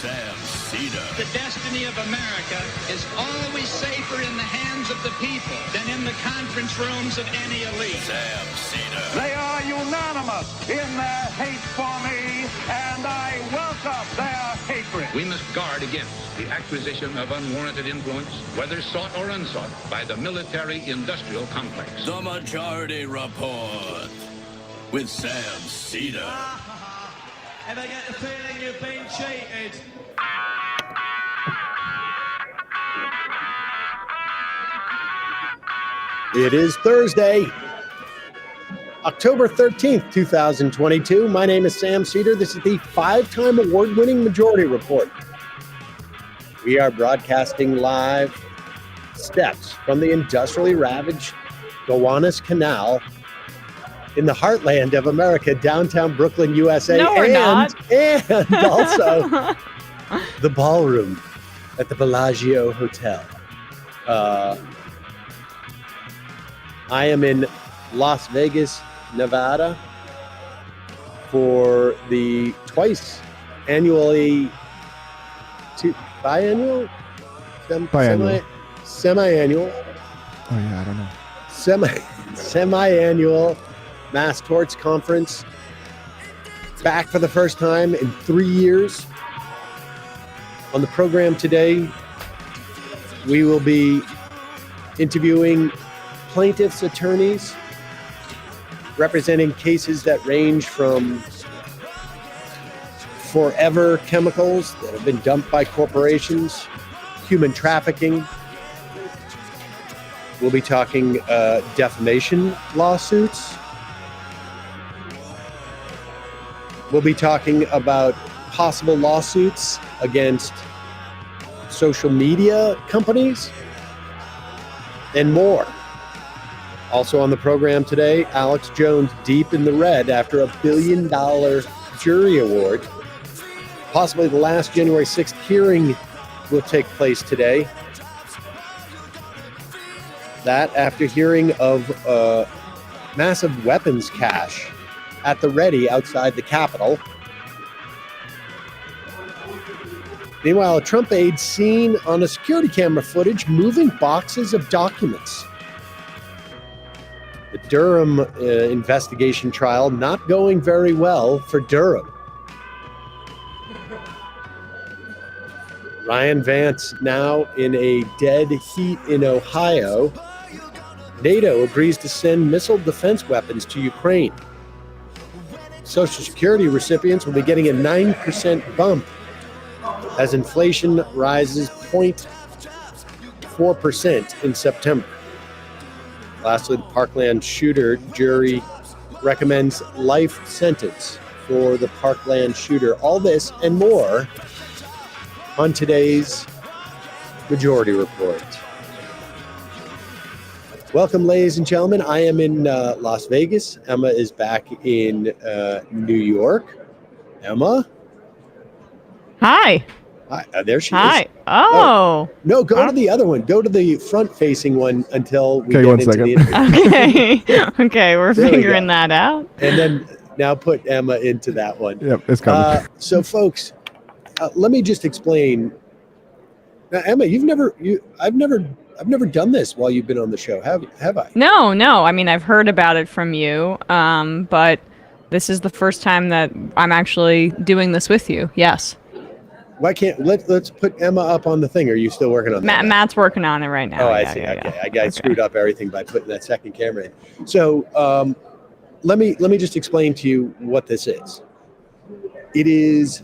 Sam Seder. The destiny of America is always safer in the hands of the people than in the conference rooms of any elite. Sam Seder. They are unanimous in their hate for me, and I welcome their hatred. We must guard against the acquisition of unwarranted influence, whether sought or unsought, by the military-industrial complex. The Majority Report with Sam Seder. If I get the feeling you've been cheated. It is Thursday, October 13th, 2022. My name is Sam Seder. This is the 5-time award-winning Majority Report. We are broadcasting live steps from the industrially ravaged Gowanus Canal in the heartland of America, downtown Brooklyn, USA. No, we're not. And also the ballroom at the Bellagio Hotel. I am in Las Vegas, Nevada for the biannual? Semi-annual. Oh yeah, I don't know. Semi-annual Mass Torts Conference. Back for the first time in 3 years. On the program today, we will be interviewing plaintiffs' attorneys representing cases that range from forever chemicals that have been dumped by corporations, human trafficking. We'll be talking defamation lawsuits. We'll be talking about possible lawsuits against social media companies and more. Also on the program today, Alex Jones deep in the red after a $1 billion jury award. Possibly the last January 6th hearing will take place today. That after hearing of massive weapons cache at the ready outside the Capitol. Meanwhile, a Trump aide seen on a security camera footage moving boxes of documents. The Durham investigation trial not going very well for Durham. Ryan Vance now in a dead heat in Ohio. NATO agrees to send missile defense weapons to Ukraine. Social Security recipients will be getting a 9% bump as inflation rises 0.4% in September. Lastly, the Parkland shooter jury recommends life sentence for the Parkland shooter. All this and more on today's Majority Report. Welcome, ladies and gentlemen. I am in Las Vegas. Emma is back in New York. Emma? Hi. Hi. There she Hi. is. Oh. No, go to the other one. Go to the front-facing one until we Okay, get one into second. the interview. Okay. Okay, we're There we figuring go. that out. And then now put Emma into that one. Yep, it's coming. So, folks, let me just explain. Now, Emma, I've never done this while you've been on the show, have I? No. I mean, I've heard about it from you, but this is the first time that I'm actually doing this with you. Yes. Why can't let's put Emma up on the thing? Are you still working on that? Matt's working on it right now. Oh, I Yeah, see. yeah, Okay, yeah. I screwed up everything by putting that second camera in. So let me just explain to you what this is. It is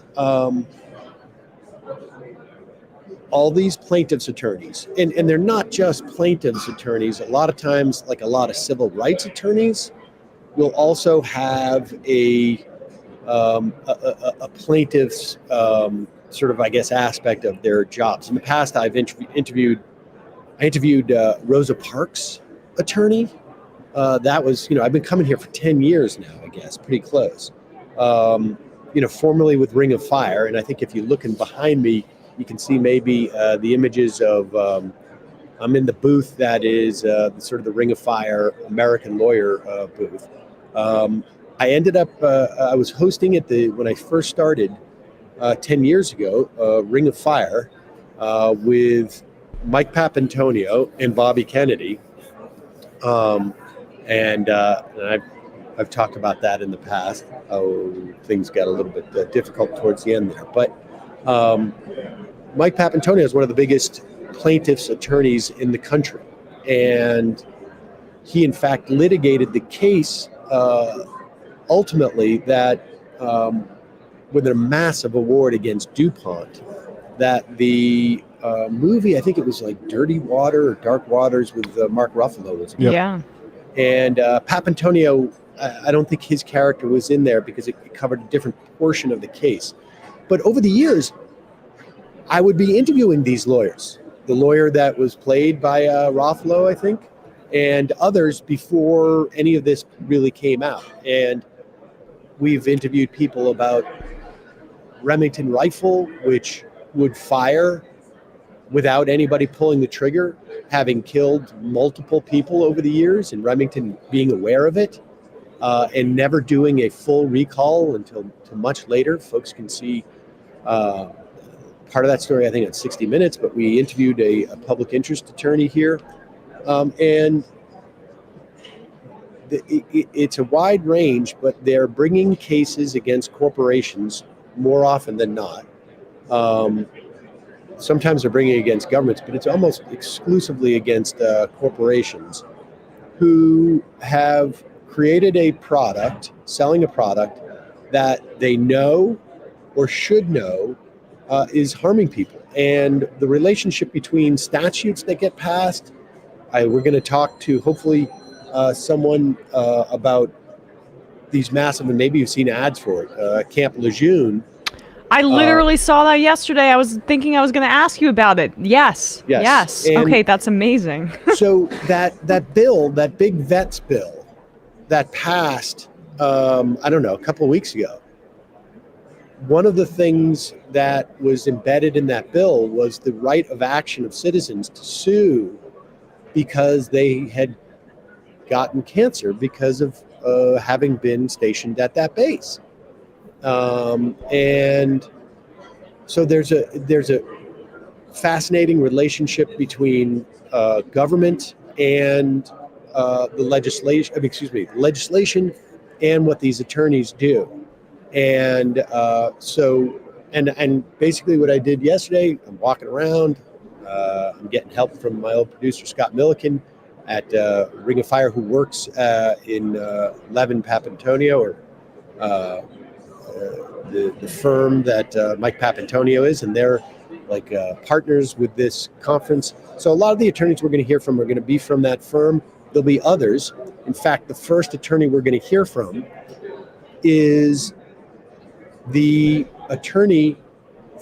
all these plaintiffs' attorneys, and they're not just plaintiffs' attorneys. A lot of times, like a lot of civil rights attorneys, will also have a plaintiff's sort of, I guess, aspect of their jobs. In the past, I've interviewed Rosa Parks' attorney. That was, I've been coming here for 10 years now, I guess, pretty close. Formerly with Ring of Fire, and I think if you're looking behind me, you can see maybe the images of, I'm in the booth that is sort of the Ring of Fire American Lawyer booth. I ended up, I was hosting when I first started, 10 years ago, Ring of Fire, with Mike Papantonio and Bobby Kennedy. And I've talked about that in the past. Things got a little bit difficult towards the end there. But Mike Papantonio is one of the biggest plaintiffs' attorneys in the country. And he, in fact, litigated the case ultimately that with a massive award against DuPont, that the movie, I think it was like Dirty Water or Dark Waters with Mark Ruffalo was in it. Yeah. And Papantonio, I don't think his character was in there because it covered a different portion of the case. But over the years, I would be interviewing these lawyers, the lawyer that was played by Ruffalo, I think, and others before any of this really came out. And we've interviewed people about Remington rifle, which would fire without anybody pulling the trigger, having killed multiple people over the years, and Remington being aware of it, and never doing a full recall until much later. Folks can see part of that story, I think, on 60 Minutes, but we interviewed a public interest attorney here. And it's a wide range, but they're bringing cases against corporations more often than not. Sometimes they're bringing against governments, but it's almost exclusively against corporations who have created a product, selling a product that they know or should know is harming people. And the relationship between statutes that get passed, we're going to talk to hopefully someone about these massive, and maybe you've seen ads for it, Camp Lejeune. I literally saw that yesterday. I was thinking I was going to ask you about it. Yes. And okay, that's amazing. So that bill, that big vets bill that passed, I don't know, a couple of weeks ago, one of the things that was embedded in that bill was the right of action of citizens to sue because they had gotten cancer because of having been stationed at that base. And so there's a fascinating relationship between government and the legislation and what these attorneys do. And so basically what I did yesterday, I'm walking around, I'm getting help from my old producer, Scott Milliken, at Ring of Fire, who works in Levin Papantonio, or the firm that Mike Papantonio is, and they're like partners with this conference. So a lot of the attorneys we're going to hear from are going to be from that firm. There'll be others. In fact, the first attorney we're going to hear from is the attorney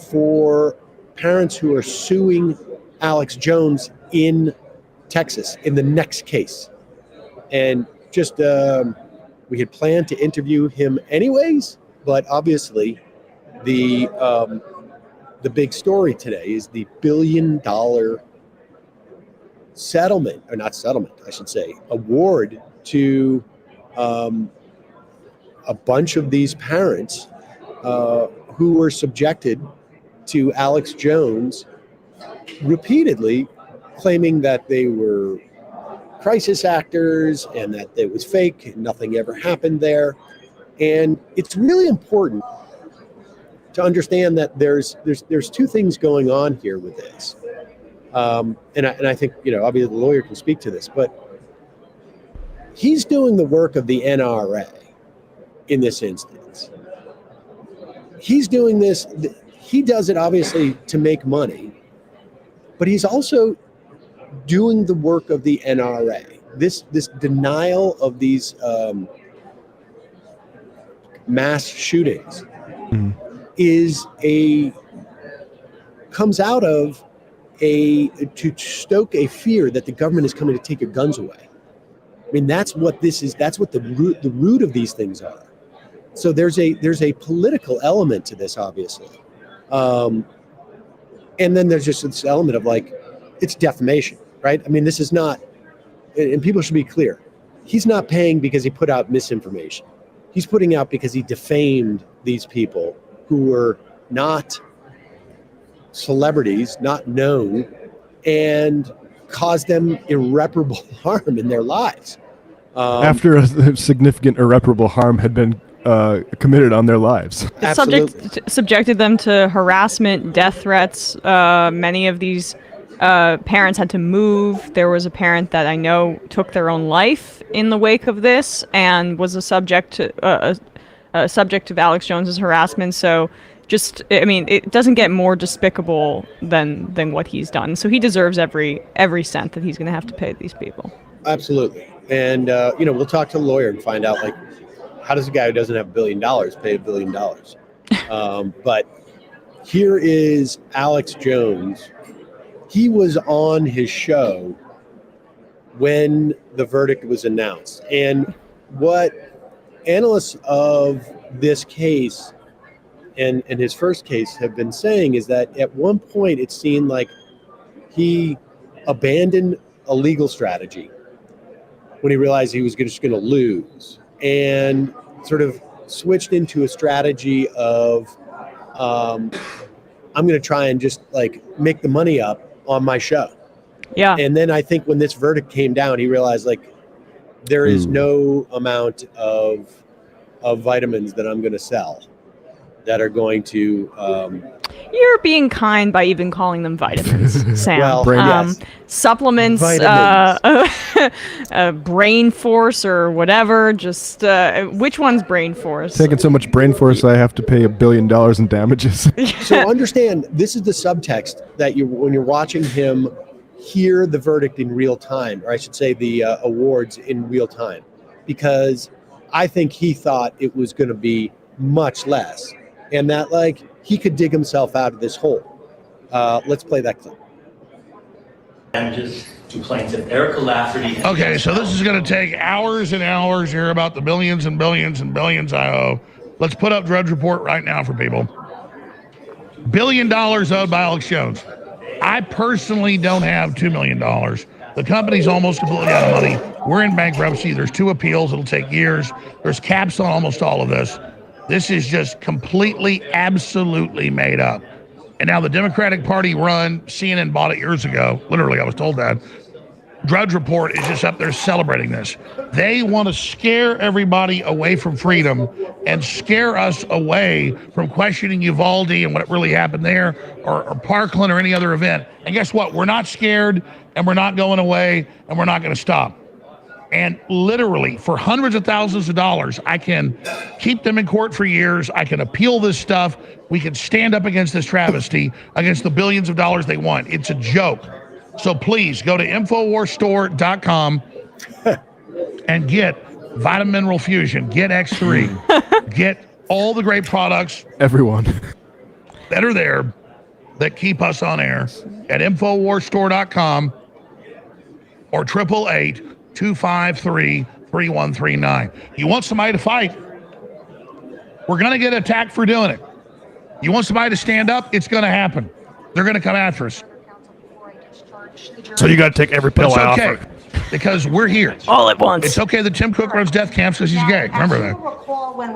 for parents who are suing Alex Jones in Texas in the next case. And just we had planned to interview him anyways, but obviously the big story today is the $1 billion settlement, or not settlement, I should say, award to a bunch of these parents who were subjected to Alex Jones repeatedly claiming that they were crisis actors and that it was fake and nothing ever happened there. And it's really important to understand that there's two things going on here with this. And I think, obviously the lawyer can speak to this, but he's doing the work of the NRA in this instance. He's doing this, he does it obviously to make money, but he's also doing the work of the NRA. This denial of these mass shootings comes out of to stoke a fear that the government is coming to take your guns away. I mean, that's what this is. That's what the root of these things are. So there's a political element to this, obviously, and then there's just this element of it's defamation, right? I mean, this is not, and people should be clear. He's not paying because he put out misinformation. He's putting out because he defamed these people who were not celebrities, not known, and cause them irreparable harm in their lives. After a significant irreparable harm had been committed on their lives. Subjected them to harassment, death threats. Many of these parents had to move. There was a parent that I know took their own life in the wake of this and was a subject of Alex Jones's harassment. So it doesn't get more despicable than what he's done. So he deserves every cent that he's going to have to pay these people. Absolutely. And, we'll talk to the lawyer and find out, like, how does a guy who doesn't have $1 billion pay $1 billion? But here is Alex Jones. He was on his show when the verdict was announced. And what analysts of this case and his first case have been saying is that at one point it seemed like he abandoned a legal strategy when he realized he was just going to lose, and sort of switched into a strategy of I'm going to try and just like make the money up on my show. Yeah. And then I think when this verdict came down, he realized like there is no amount of vitamins that I'm going to sell that are going to You're being kind by even calling them vitamins, Sam. Well, supplements, brain force or whatever. Just which one's brain force? Taking so much brain force, I have to pay $1 billion in damages. So understand, this is the subtext that when you're watching him hear the verdict in real time, or I should say the awards in real time, because I think he thought it was going to be much less, and that like he could dig himself out of this hole. Let's play that clip. Damages to plaintiff Erica Lafferty. Okay, so this is going to take hours and hours to hear about the billions and billions and billions I owe. Let's put up Drudge Report right now for people. $1 billion owed by Alex Jones. I personally don't have $2 million. The company's almost completely out of money. We're in bankruptcy. There's 2 appeals. It'll take years. There's caps on almost all of this. This is just completely, absolutely made up. And now the Democratic Party run, CNN bought it years ago. Literally, I was told that. Drudge Report is just up there celebrating this. They want to scare everybody away from freedom and scare us away from questioning Uvalde and what really happened there, or Parkland or any other event. And guess what? We're not scared, and we're not going away, and we're not going to stop. And literally, for hundreds of thousands of dollars, I can keep them in court for years. I can appeal this stuff. We can stand up against this travesty, against the billions of dollars they want. It's a joke. So please go to InfoWarsStore.com and get Vitamin Mineral Fusion, get X3, get all the great products. Everyone. That are there that keep us on air at InfoWarsStore.com or 888-253-3139. You want somebody to fight? We're going to get attacked for doing it. You want somebody to stand up? It's going to happen. They're going to come after us. So you got to take every pill I offer. Because we're here. All at once. It's okay that Tim Cook runs death camps because he's gay. Remember that.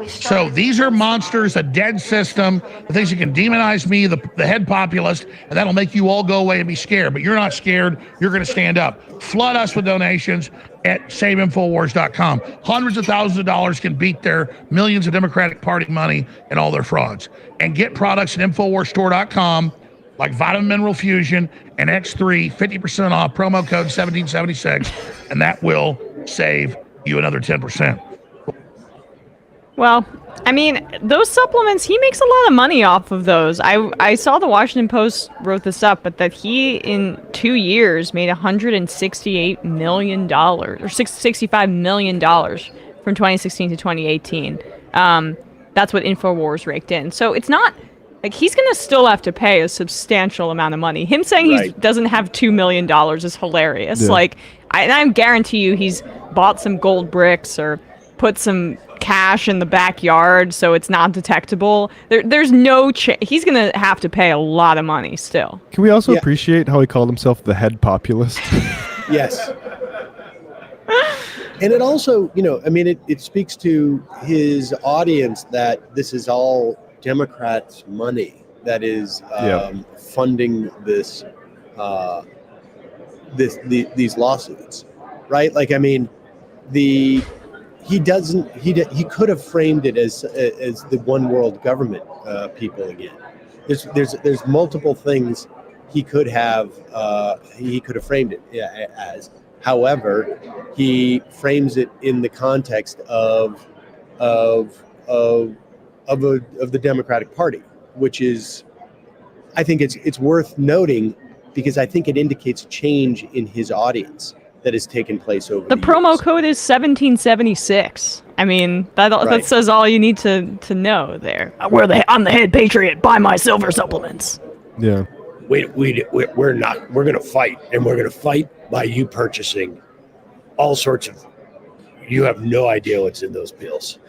So these are monsters, a dead system, the things that can demonize me, the head populist, and that'll make you all go away and be scared. But you're not scared. You're going to stand up. Flood us with donations at SaveInfoWars.com. Hundreds of thousands of dollars can beat their millions of Democratic Party money and all their frauds. And get products at InfoWarsStore.com like Vitamin Mineral Fusion and X3, 50% off, promo code 1776, and that will save you another 10%. Well, I mean, those supplements, he makes a lot of money off of those. I saw the Washington Post wrote this up, but that he, in 2 years, made $168 million, or $65 million from 2016 to 2018. That's what InfoWars raked in. So it's not... like, he's going to still have to pay a substantial amount of money. Him saying he doesn't have $2 million is hilarious. Yeah. Like, I guarantee you he's bought some gold bricks or put some cash in the backyard so it's not detectable. There's no he's going to have to pay a lot of money still. Can we also appreciate how he called himself the head populist? Yes. And it also, I mean, it speaks to his audience that this is all Democrats' money. that is funding this, these lawsuits, right? Like, I mean, he could have framed it as the one world government people again. There's multiple things he could have framed it as. However, he frames it in the context of the Democratic Party, which is, I think it's worth noting because I think it indicates change in his audience that has taken place over the promo years. code is 1776. I mean, that says all you need to know there. I'm the head patriot. Buy my silver supplements. Yeah. We're going to fight, and we're going to fight by you purchasing all sorts of. You have no idea what's in those pills.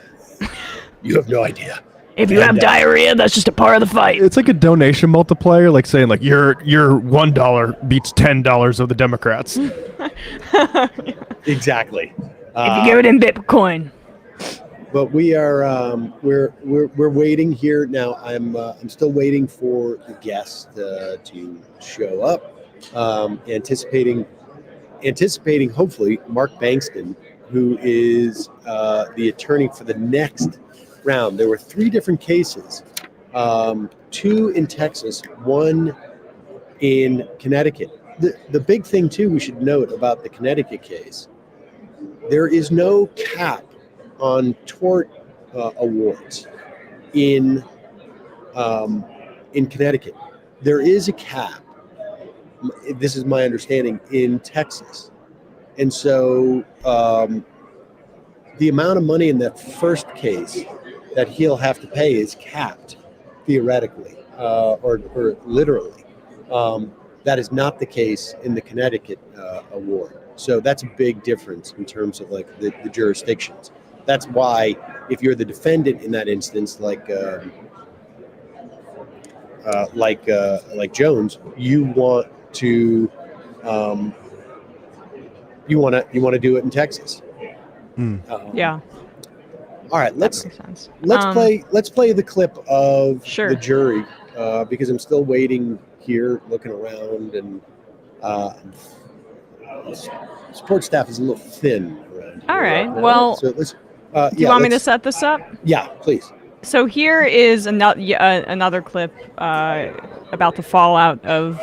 You have no idea. If you have diarrhea, that's just a part of the fight. It's like a donation multiplier, like saying like your $1 beats $10 of the Democrats. Exactly. If you give it in Bitcoin. But we are we're waiting here now. I'm still waiting for the guest to show up. Anticipating hopefully Mark Bankston, who is the attorney for the next round. There were 3 different cases, 2 in Texas, 1 in Connecticut. The big thing too we should note about the Connecticut case, there is no cap on tort awards in Connecticut. There is a cap. This is my understanding in Texas, and so the amount of money in that first case that he'll have to pay is capped, theoretically or literally. That is not the case in the Connecticut award. So that's a big difference in terms of like the jurisdictions. That's why if you're the defendant in that instance, like Jones, you want to do it in Texas. Yeah. All right, let's play the clip of the jury because I'm still waiting here, looking around, and support staff is a little thin around here. All right. Now. Well, So let's, do you want me to set this up? Yeah, please. So here is another clip about the fallout of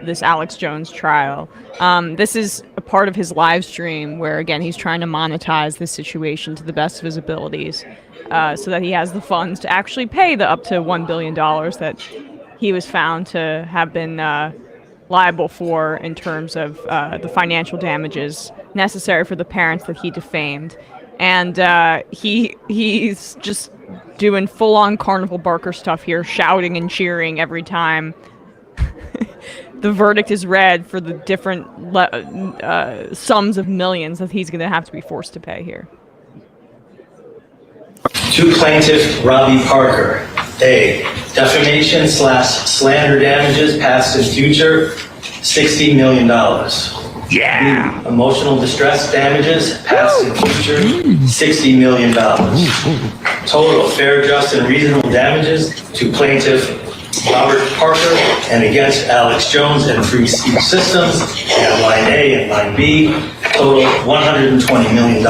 this Alex Jones trial. This is a part of his live stream where, again, he's trying to monetize this situation to the best of his abilities so that he has the funds to actually pay the up to $1 billion that he was found to have been liable for in terms of the financial damages necessary for the parents that he defamed. And he's just doing full-on Carnival Barker stuff here, shouting and cheering every time the verdict is read for the different sums of millions that he's going to have to be forced to pay here. To plaintiff Robbie Parker, A, defamation/slander damages past and future, $60 million. Yeah. B, emotional distress damages past and future, $60 million. Total fair, just, and reasonable damages to plaintiff Robert Parker and against Alex Jones and Free Speech Systems and line A and line B, total $120 million.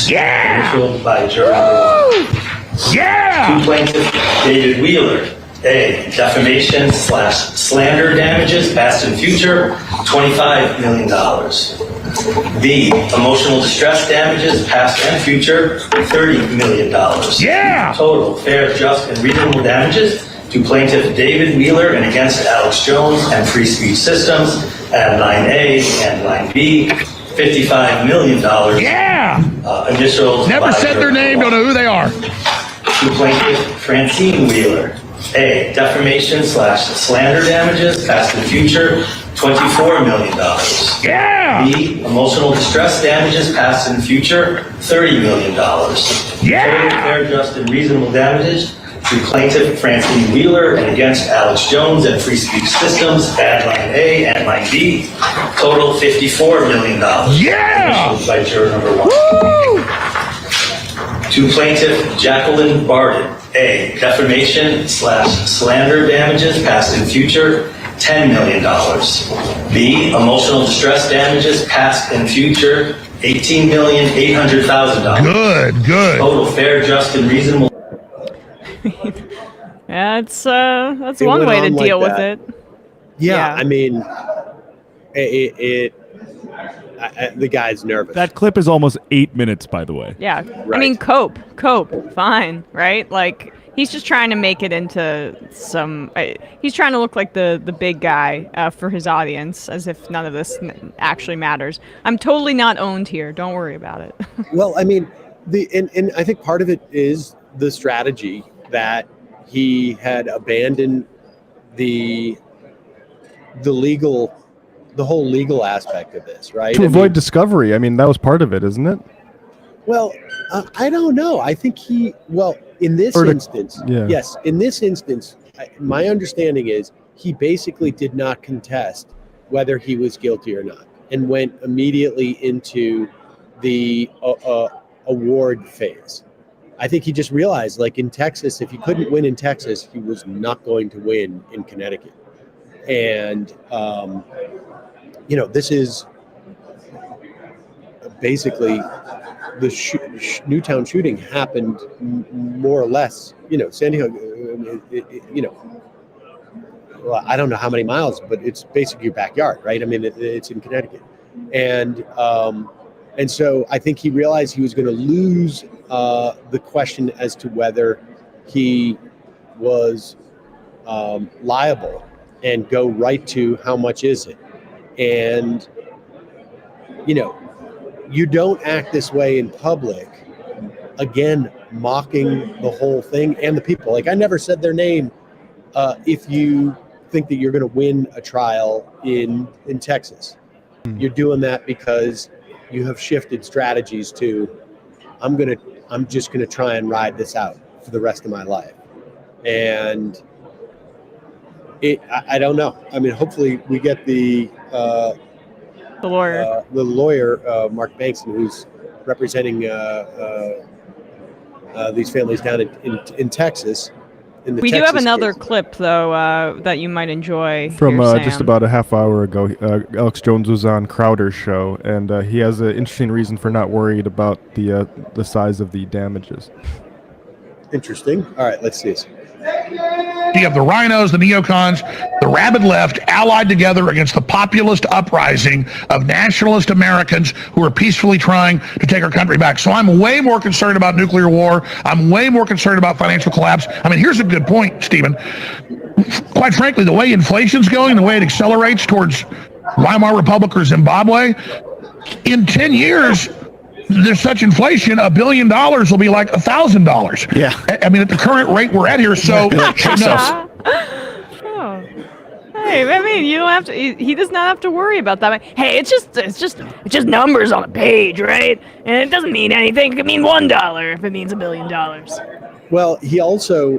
Yeah. Initialed by jury number 1. Yeah. To plaintiff David Wheeler, A, defamation/slander damages past and future, $25 million. B, emotional distress damages past and future, $30 million. Yeah. Total fair, just, and reasonable damages to plaintiff David Wheeler and against Alex Jones and Free Speech Systems at line A and line B, $55 million. Yeah. Initials. Never said their name, don't know who they are. To plaintiff Francine Wheeler, A, defamation/slander damages past and future, $24 million. Yeah. B, emotional distress damages past and future, $30 million. Yeah. Total fair, just, and reasonable damages to plaintiff Francine Wheeler and against Alex Jones and Free Speech Systems at line A and line B, total $54 million. Yeah. Initialed by juror number 1. Woo. To plaintiff Jacqueline Barden, A, defamation/slander damages past and future, $10 million. B, emotional distress damages past and future, $18,800,000. Good. Total fair, just, and reasonable. That's one way to deal with it. Yeah, I mean, the guy's nervous. That clip is almost 8 minutes, by the way. Yeah. Right. I mean, cope, fine, right? Like, he's just trying to make it into some... he's trying to look like the big guy for his audience, as if none of this actually matters. I'm totally not owned here. Don't worry about it. Well, I mean, and I think part of it is the strategy that he had abandoned the whole legal aspect of this, right? To avoid discovery. I mean, that was part of it, isn't it? Well, I don't know. I think in this instance, yes, in this instance, my understanding is he basically did not contest whether he was guilty or not and went immediately into the award phase. I think he just realized, like in Texas, if he couldn't win in Texas, he was not going to win in Connecticut. And, this is basically the Newtown shooting happened more or less, San Diego, well, I don't know how many miles, but it's basically your backyard, right? I mean, it's in Connecticut. And so I think he realized he was going to lose the question as to whether he was liable and go right to how much is it. And, you don't act this way in public, again, mocking the whole thing and the people. Like, I never said their name if you think that you're going to win a trial in Texas. You're doing that because you have shifted strategies to, I'm just going to try and ride this out for the rest of my life. And I don't know. I mean, hopefully we get the lawyer, Mark Bankson, who's representing these families down in Texas. We do have another clip, though, that you might enjoy. From just about a half hour ago, Alex Jones was on Crowder's show, and he has an interesting reason for not worried about the size of the damages. Interesting. All right, let's see this. You have the rhinos, the neocons, the rabid left allied together against the populist uprising of nationalist Americans who are peacefully trying to take our country back. So I'm way more concerned about nuclear war. I'm way more concerned about financial collapse. I mean, here's a good point, Stephen. Quite frankly, the way inflation's going, the way it accelerates towards Weimar Republic or Zimbabwe, in 10 years, there's such inflation, $1 billion will be like $1,000. Yeah. I mean, at the current rate we're at here, so no. Hey, I mean, you don't have to. He does not have to worry about that. Hey, it's just numbers on a page, right? And it doesn't mean anything. It could mean $1 if it means $1 billion. Well, he also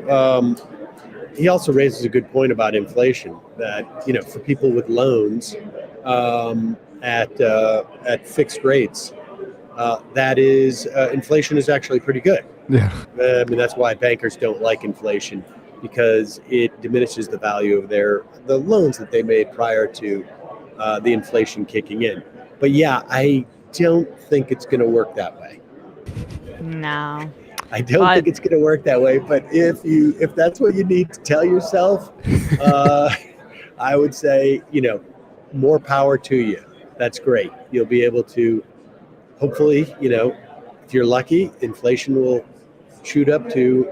raises a good point about inflation. That for people with loans at fixed rates. That is, inflation is actually pretty good. Yeah. I mean, that's why bankers don't like inflation, because it diminishes the value of the loans that they made prior to the inflation kicking in. But yeah, I don't think it's going to work that way. No. I don't think it's going to work that way. But if that's what you need to tell yourself, I would say, more power to you. That's great. You'll be able to. Hopefully, if you're lucky, inflation will shoot up to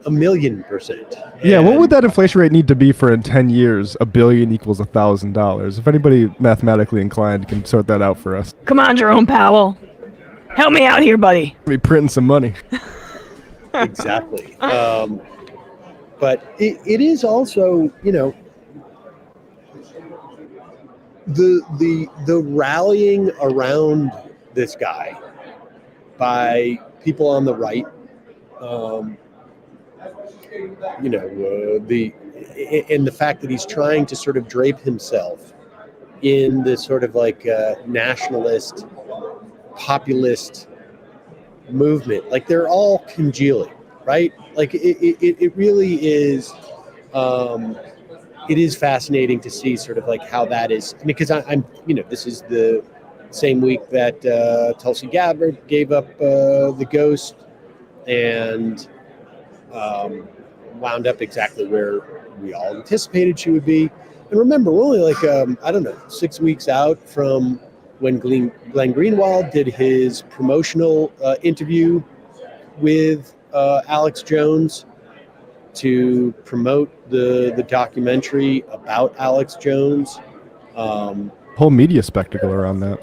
1,000,000%. Yeah, what would that inflation rate need to be for in 10 years, $1 billion equals $1,000? If anybody mathematically inclined can sort that out for us. Come on, Jerome Powell. Help me out here, buddy. Be printing some money. Exactly. But it is also, the rallying around this guy by people on the right, the fact that he's trying to sort of drape himself in this sort of like nationalist, populist movement, like they're all congealing, right? Like it really is. It is fascinating to see sort of like how that is, because I'm this is the same week that Tulsi Gabbard gave up the ghost and wound up exactly where we all anticipated she would be. And remember, we're only like 6 weeks out from when Glenn Greenwald did his promotional interview with Alex Jones to promote the documentary about Alex Jones. Whole media spectacle around that.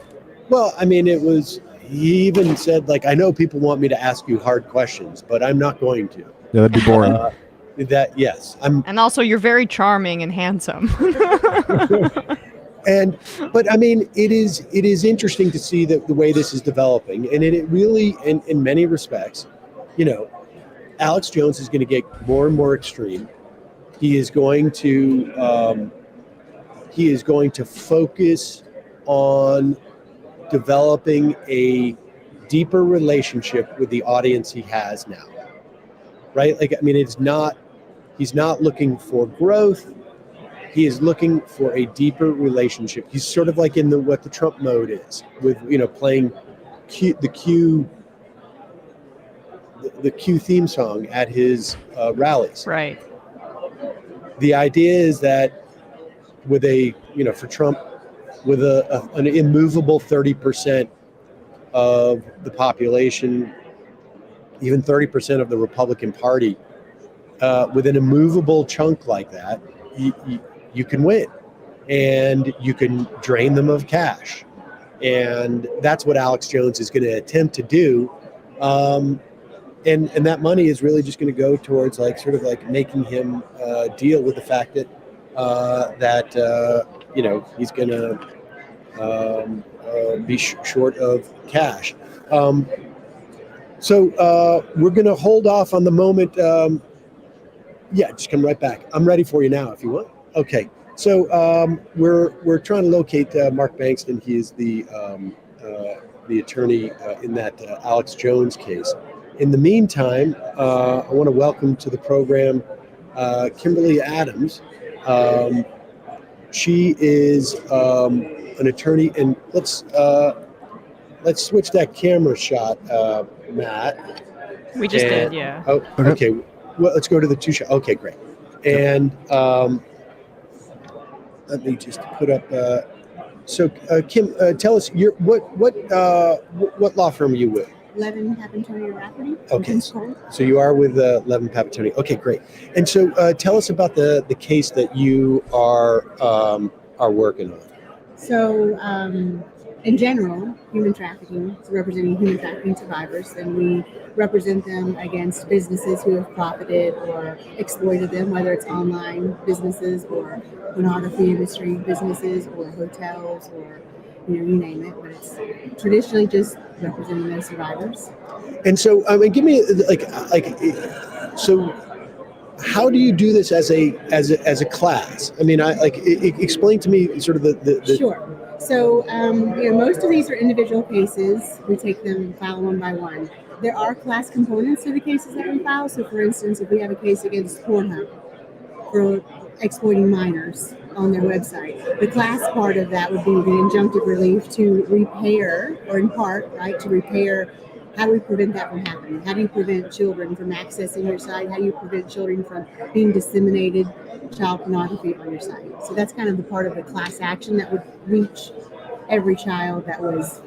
Well, I mean, he even said, like, I know people want me to ask you hard questions, but I'm not going to. Yeah, that'd be boring. Yes. And also, you're very charming and handsome. But I mean, it is interesting to see the way this is developing, and it really, in many respects, Alex Jones is going to get more and more extreme. He is going to focus on developing a deeper relationship with the audience he has now, right? Like, I mean, he's not looking for growth. He is looking for a deeper relationship. He's sort of like in what the Trump mode is with, playing the Q theme song at his rallies. Right. The idea is that with for Trump, with an immovable 30% of the population, even 30% of the Republican Party, with an immovable chunk like that, you can win, and you can drain them of cash, and that's what Alex Jones is going to attempt to do. And that money is really just going to go towards sort of making him deal with the fact that he's going to be short of cash. So we're going to hold off on the moment. Just come right back. I'm ready for you now if you want. Okay. So we're trying to locate Mark Bankston. He is the attorney in that Alex Jones case. In the meantime, I want to welcome to the program Kimberly Adams. She is an attorney, and let's switch that camera shot, Matt. We just did, yeah. Oh, okay. Well, let's go to the two shot. Okay, great. And let me just put up. So, Kim, tell us what law firm are you with? Levin, Papantoni, Rafferty. Okay, so you are with Levin, Papantoni. Okay, great. And so, tell us about the case that you are working on. So, in general, human trafficking is representing human trafficking survivors, and we represent them against businesses who have profited or exploited them, whether it's online businesses or pornography industry businesses or hotels or you name it. But it's traditionally just representing those survivors. And so, give me so. How do you do this as a class? I mean, explain to me sort of the Sure. So, most of these are individual cases. We take them file one by one. There are class components to the cases that we file. So, for instance, if we have a case against Pornhub for exploiting minors on their website, the class part of that would be the injunctive relief to repair, or in part, right, to repair. How do we prevent that from happening? How do you prevent children from accessing your site? How do you prevent children from being disseminated child pornography on your site? So that's kind of the part of the class action that would reach every child that was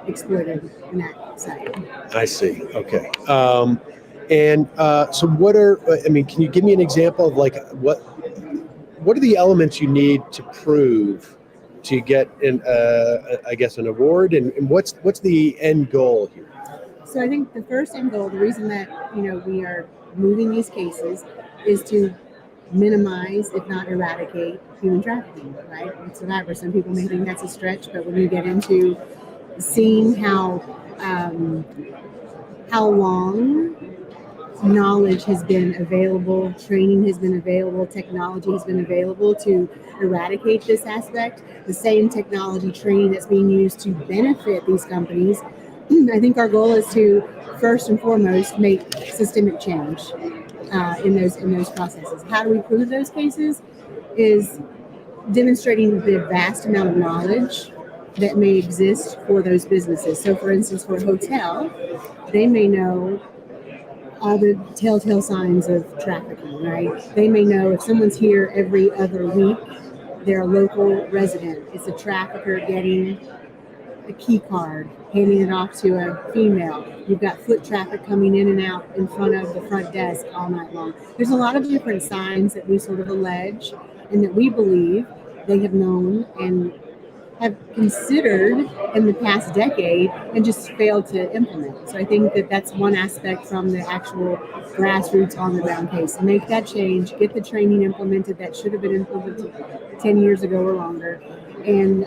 exploited in that site. I see. Okay. So what can you give me an example of what are the elements you need to prove to get an award, and what's the end goal here? So I think the first end goal, the reason that we are moving these cases, is to minimize, if not eradicate, human trafficking, right? With survivors. Some people may think that's a stretch, but when you get into seeing how long knowledge has been available, training has been available, technology has been available to eradicate this aspect, the same technology training that's being used to benefit these companies I think our goal is to first and foremost make systemic change in those processes. How do we prove those cases? Is demonstrating the vast amount of knowledge that may exist for those businesses. So, for instance, for a hotel, they may know all the telltale signs of trafficking, right? They may know if someone's here every other week, they're a local resident. It's a trafficker getting a key card, handing it off to a female. You've got foot traffic coming in and out in front of the front desk all night long. There's a lot of different signs that we sort of allege and that we believe they have known and have considered in the past decade and just failed to implement. So I think that that's one aspect from the actual grassroots on the ground case. Make that change, get the training implemented that should have been implemented 10 years ago or longer, and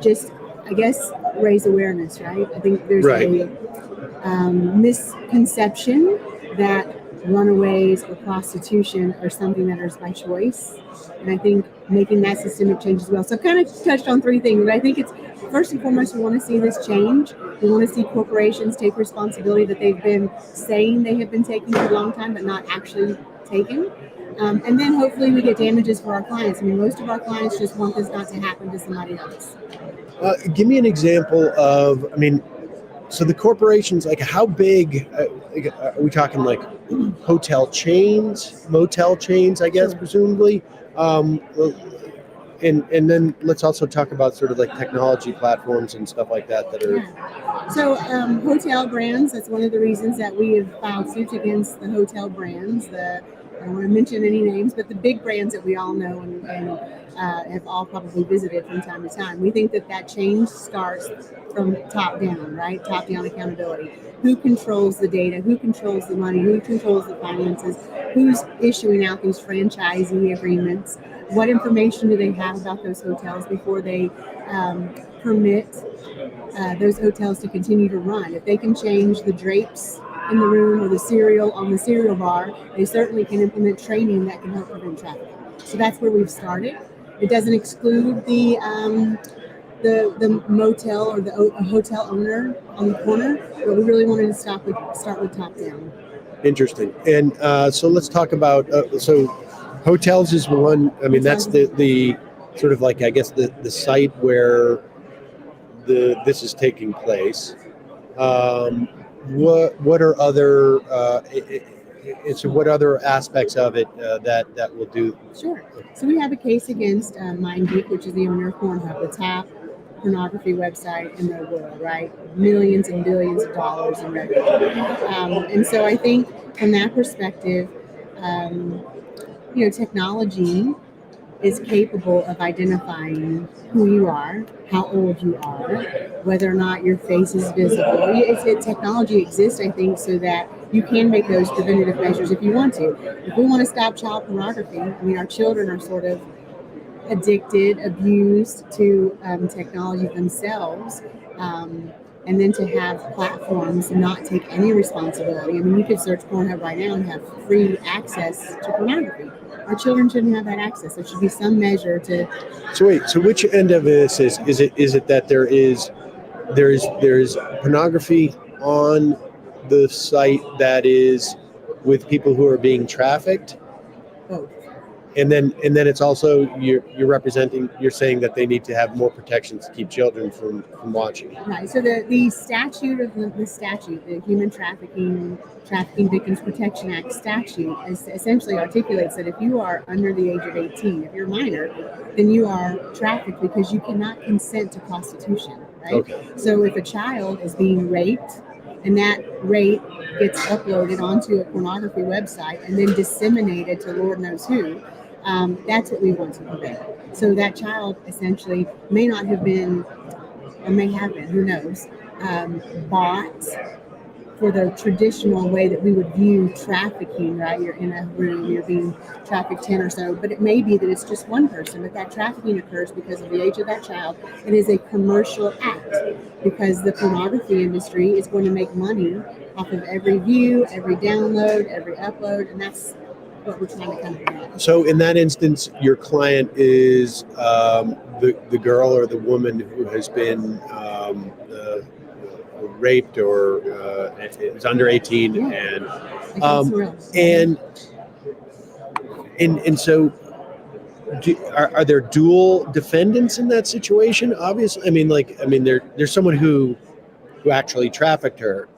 just, I guess, raise awareness, right? I think there's a misconception that runaways or prostitution are something that is by choice. And I think making that systemic change as well. So I've kind of touched on three things, but I think it's first and foremost, we want to see this change. We want to see corporations take responsibility that they've been saying they have been taking for a long time, but not actually taking. And then hopefully we get damages for our clients. I mean, most of our clients just want this not to happen to somebody else. Give me an example of, so the corporations, like how big, are we talking like hotel chains, motel chains, I guess, presumably? And then let's also talk about sort of like technology platforms and stuff like that that are. Yeah. So hotel brands, that's one of the reasons that we have filed suit against the hotel brands. I don't want to mention any names, but the big brands that we all know and have all probably visited from time to time. We think that change starts from top down, right? Top down accountability. Who controls the data? Who controls the money? Who controls the finances? Who's issuing out these franchisee agreements? What information do they have about those hotels before they permit those hotels to continue to run? If they can change the drapes in the room or the cereal on the cereal bar, they certainly can implement training that can help prevent trafficking. So that's where we've started. It doesn't exclude the motel or the hotel owner on the corner, but we really wanted to start with top down. Interesting. And so let's talk about so hotels is one. I mean, that's the sort of like, I guess, the site where this is taking place. What are other so what other aspects of it that will do? Sure. So we have a case against MindGeek, which is the owner of Pornhub, the top pornography website in the world, right? Millions and billions of dollars in revenue. And so I think from that perspective, technology is capable of identifying who you are, how old you are, whether or not your face is visible. Technology exists, I think, so that you can make those preventative measures if you want to. If we want to stop child pornography, our children are sort of addicted, abused to technology themselves, and then to have platforms not take any responsibility. You could search Pornhub right now and have free access to pornography. Our children shouldn't have that access. There should be some measure to. So wait. So which end of this is it that there is pornography on the site that is with people who are being trafficked? Both. And then it's also you're saying that they need to have more protections to keep children from watching. Right. So the statute of the Human Trafficking Victims Protection Act statute essentially articulates that if you are under the age of 18, if you're a minor, then you are trafficked because you cannot consent to prostitution. Right. Okay. So if a child is being raped and that rape gets uploaded onto a pornography website and then disseminated to Lord knows who, that's what we want to prevent. So that child essentially may not have been, or may have been, who knows, bought for the traditional way that we would view trafficking, right? You're in a room, you're being trafficked 10 or so, but it may be that it's just one person, but that trafficking occurs because of the age of that child. It is a commercial act because the pornography industry is going to make money off of every view, every download, every upload, and that's what we're trying to come to. So in that instance, your client is the girl or the woman who has been raped or it was under 18, and so are there dual defendants in that situation? Obviously, there's someone who actually trafficked her,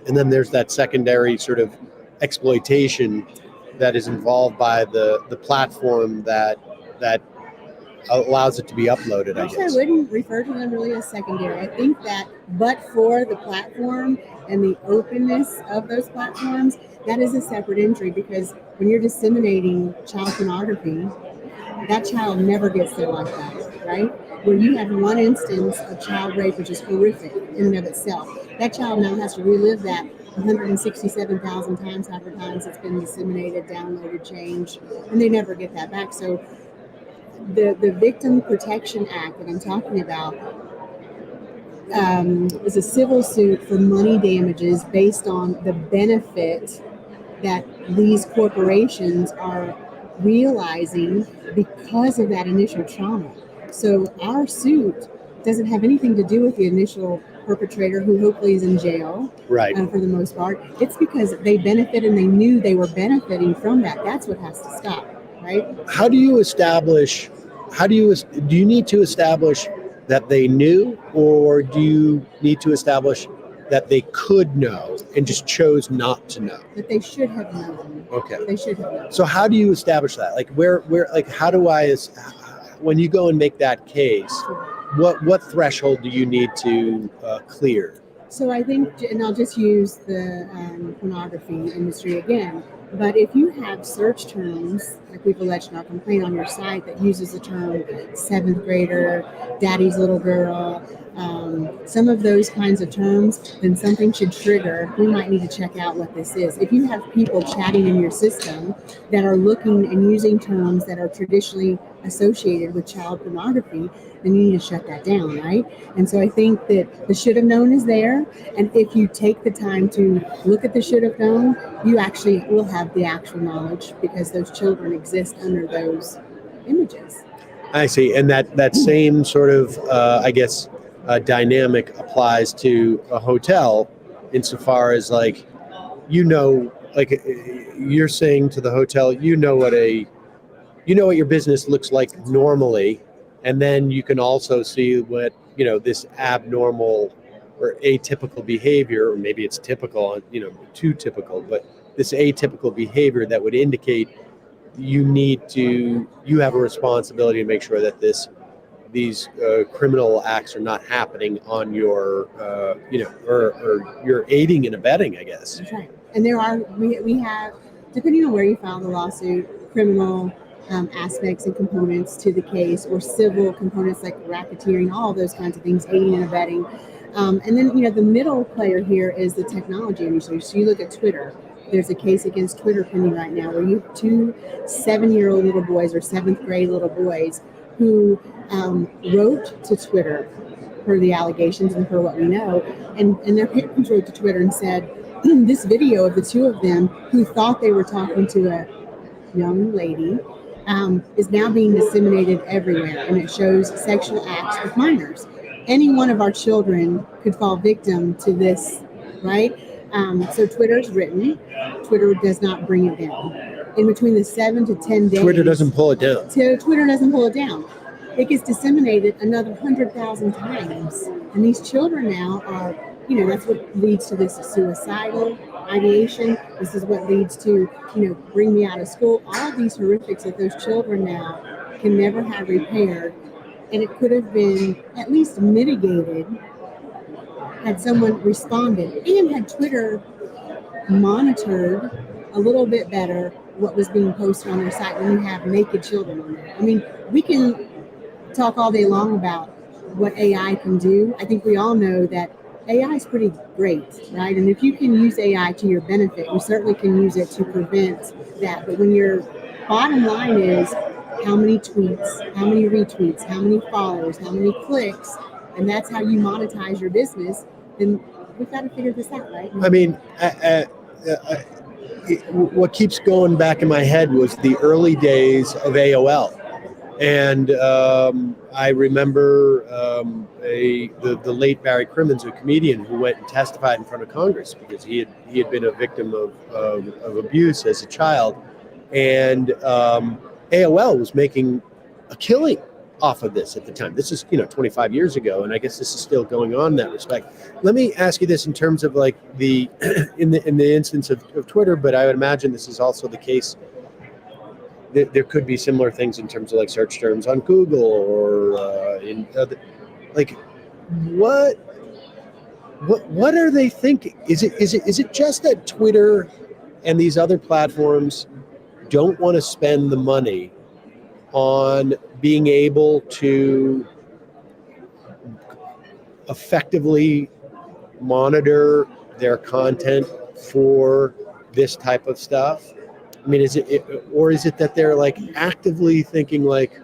and then there's that secondary sort of exploitation that is involved by the platform that allows it to be uploaded, I guess. I wouldn't refer to them really as secondary. I think that but for the platform and the openness of those platforms, that is a separate injury, because when you're disseminating child pornography, that child never gets their life back, right? Where you have one instance of child rape, which is horrific in and of itself. That child now has to relive that 167,000 times, however times it's been disseminated, downloaded, changed, and they never get that back. So the Victim Protection Act that I'm talking about is a civil suit for money damages based on the benefit that these corporations are realizing because of that initial trauma. So our suit doesn't have anything to do with the initial perpetrator, who hopefully is in jail, right? For the most part, it's because they benefit and they knew they were benefiting from that. That's what has to stop, right? Do you need to establish that they knew, or do you need to establish that they could know and just chose not to know? That they should have known. Okay. They should have known. So how do you establish that? Like when you go and make that case, what threshold do you need to clear? So I think, and I'll just use the pornography industry again, but if you have search terms, like we've alleged in our complaint on your site, that uses the term 7th grader, daddy's little girl, some of those kinds of terms, then something should trigger. We might need to check out what this is. If you have people chatting in your system that are looking and using terms that are traditionally associated with child pornography, then you need to shut that down, right? And so I think that the should have known is there. And if you take the time to look at the should have known, you actually will have the actual knowledge, because those children exist under those images. I see. And that same sort of, dynamic applies to a hotel, insofar as you're saying to the hotel, you know what your business looks like normally, and then you can also see what this abnormal or atypical behavior, or maybe it's typical, too typical, but this atypical behavior that would indicate you have a responsibility to make sure that these criminal acts are not happening on your, or you're aiding and abetting, I guess. That's right. And we have, depending on where you file the lawsuit, criminal aspects and components to the case, or civil components like racketeering, all of those kinds of things, aiding and abetting. And then, the middle player here is the technology industry. So you look at Twitter. There's a case against Twitter pending right now where you have 2 7-year-old little boys, or 7th grade little boys, who wrote to Twitter per the allegations and per what we know, and their parents wrote to Twitter and said, this video of the 2 of them who thought they were talking to a young lady is now being disseminated everywhere, and it shows sexual acts with minors. Any one of our children could fall victim to this, right? So Twitter's written. Twitter does not bring it down. In between the 7 to 10 days, Twitter doesn't pull it down. Twitter doesn't pull it down. It gets disseminated another 100,000 times, and these children now are, that's what leads to this suicidal ideation. This is what leads to, bring me out of school. All of these horrifics that those children now can never have repaired, and it could have been at least mitigated had someone responded, and had Twitter monitored a little bit better what was being posted on their site when you have naked children on there. I mean, we can talk all day long about what AI can do. I think we all know that AI is pretty great, right? And if you can use AI to your benefit, you certainly can use it to prevent that. But when your bottom line is how many tweets, how many retweets, how many followers, how many clicks, and that's how you monetize your business, then we've got to figure this out, right? I mean, what keeps going back in my head was the early days of AOL. And I remember the late Barry Crimmins, a comedian who went and testified in front of Congress because he had been a victim of abuse as a child, and AOL was making a killing off of this at the time. This is 25 years ago, and I guess this is still going on in that respect. Let me ask you this in terms of like the in the instance of Twitter, but I would imagine this is also the case. There could be similar things in terms of like search terms on Google or in other, like what are they thinking? Is it just that Twitter and these other platforms don't want to spend the money on being able to effectively monitor their content for this type of stuff? I mean, is it that they're like actively thinking like,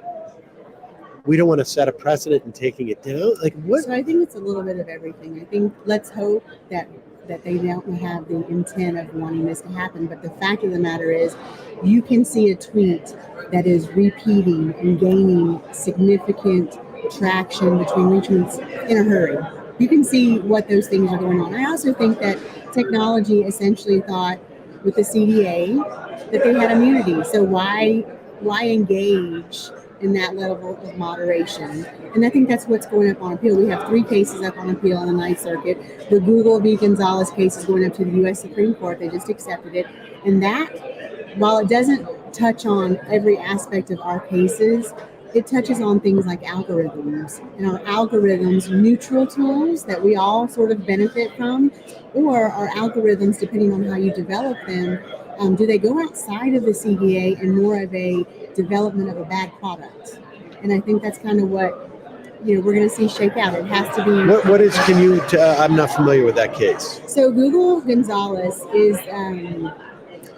we don't want to set a precedent and taking it down? Like what? So I think it's a little bit of everything. I think let's hope that they don't have the intent of wanting this to happen. But the fact of the matter is, you can see a tweet that is repeating and gaining significant traction between retweets in a hurry. You can see what those things are going on. I also think that technology essentially thought with the CDA that they had immunity. So why engage in that level of moderation? And I think that's what's going up on appeal. We have 3 cases up on appeal on the Ninth Circuit. The Google v. Gonzalez case is going up to the U.S. Supreme Court. They just accepted it. And that, while it doesn't touch on every aspect of our cases, it touches on things like algorithms. And are algorithms neutral tools that we all sort of benefit from? Or are algorithms, depending on how you develop them, do they go outside of the CDA and more of a development of a bad product? And I think that's kind of what we're going to see shake out. It has to be. What is? Can you? I'm not familiar with that case. So Google Gonzalez is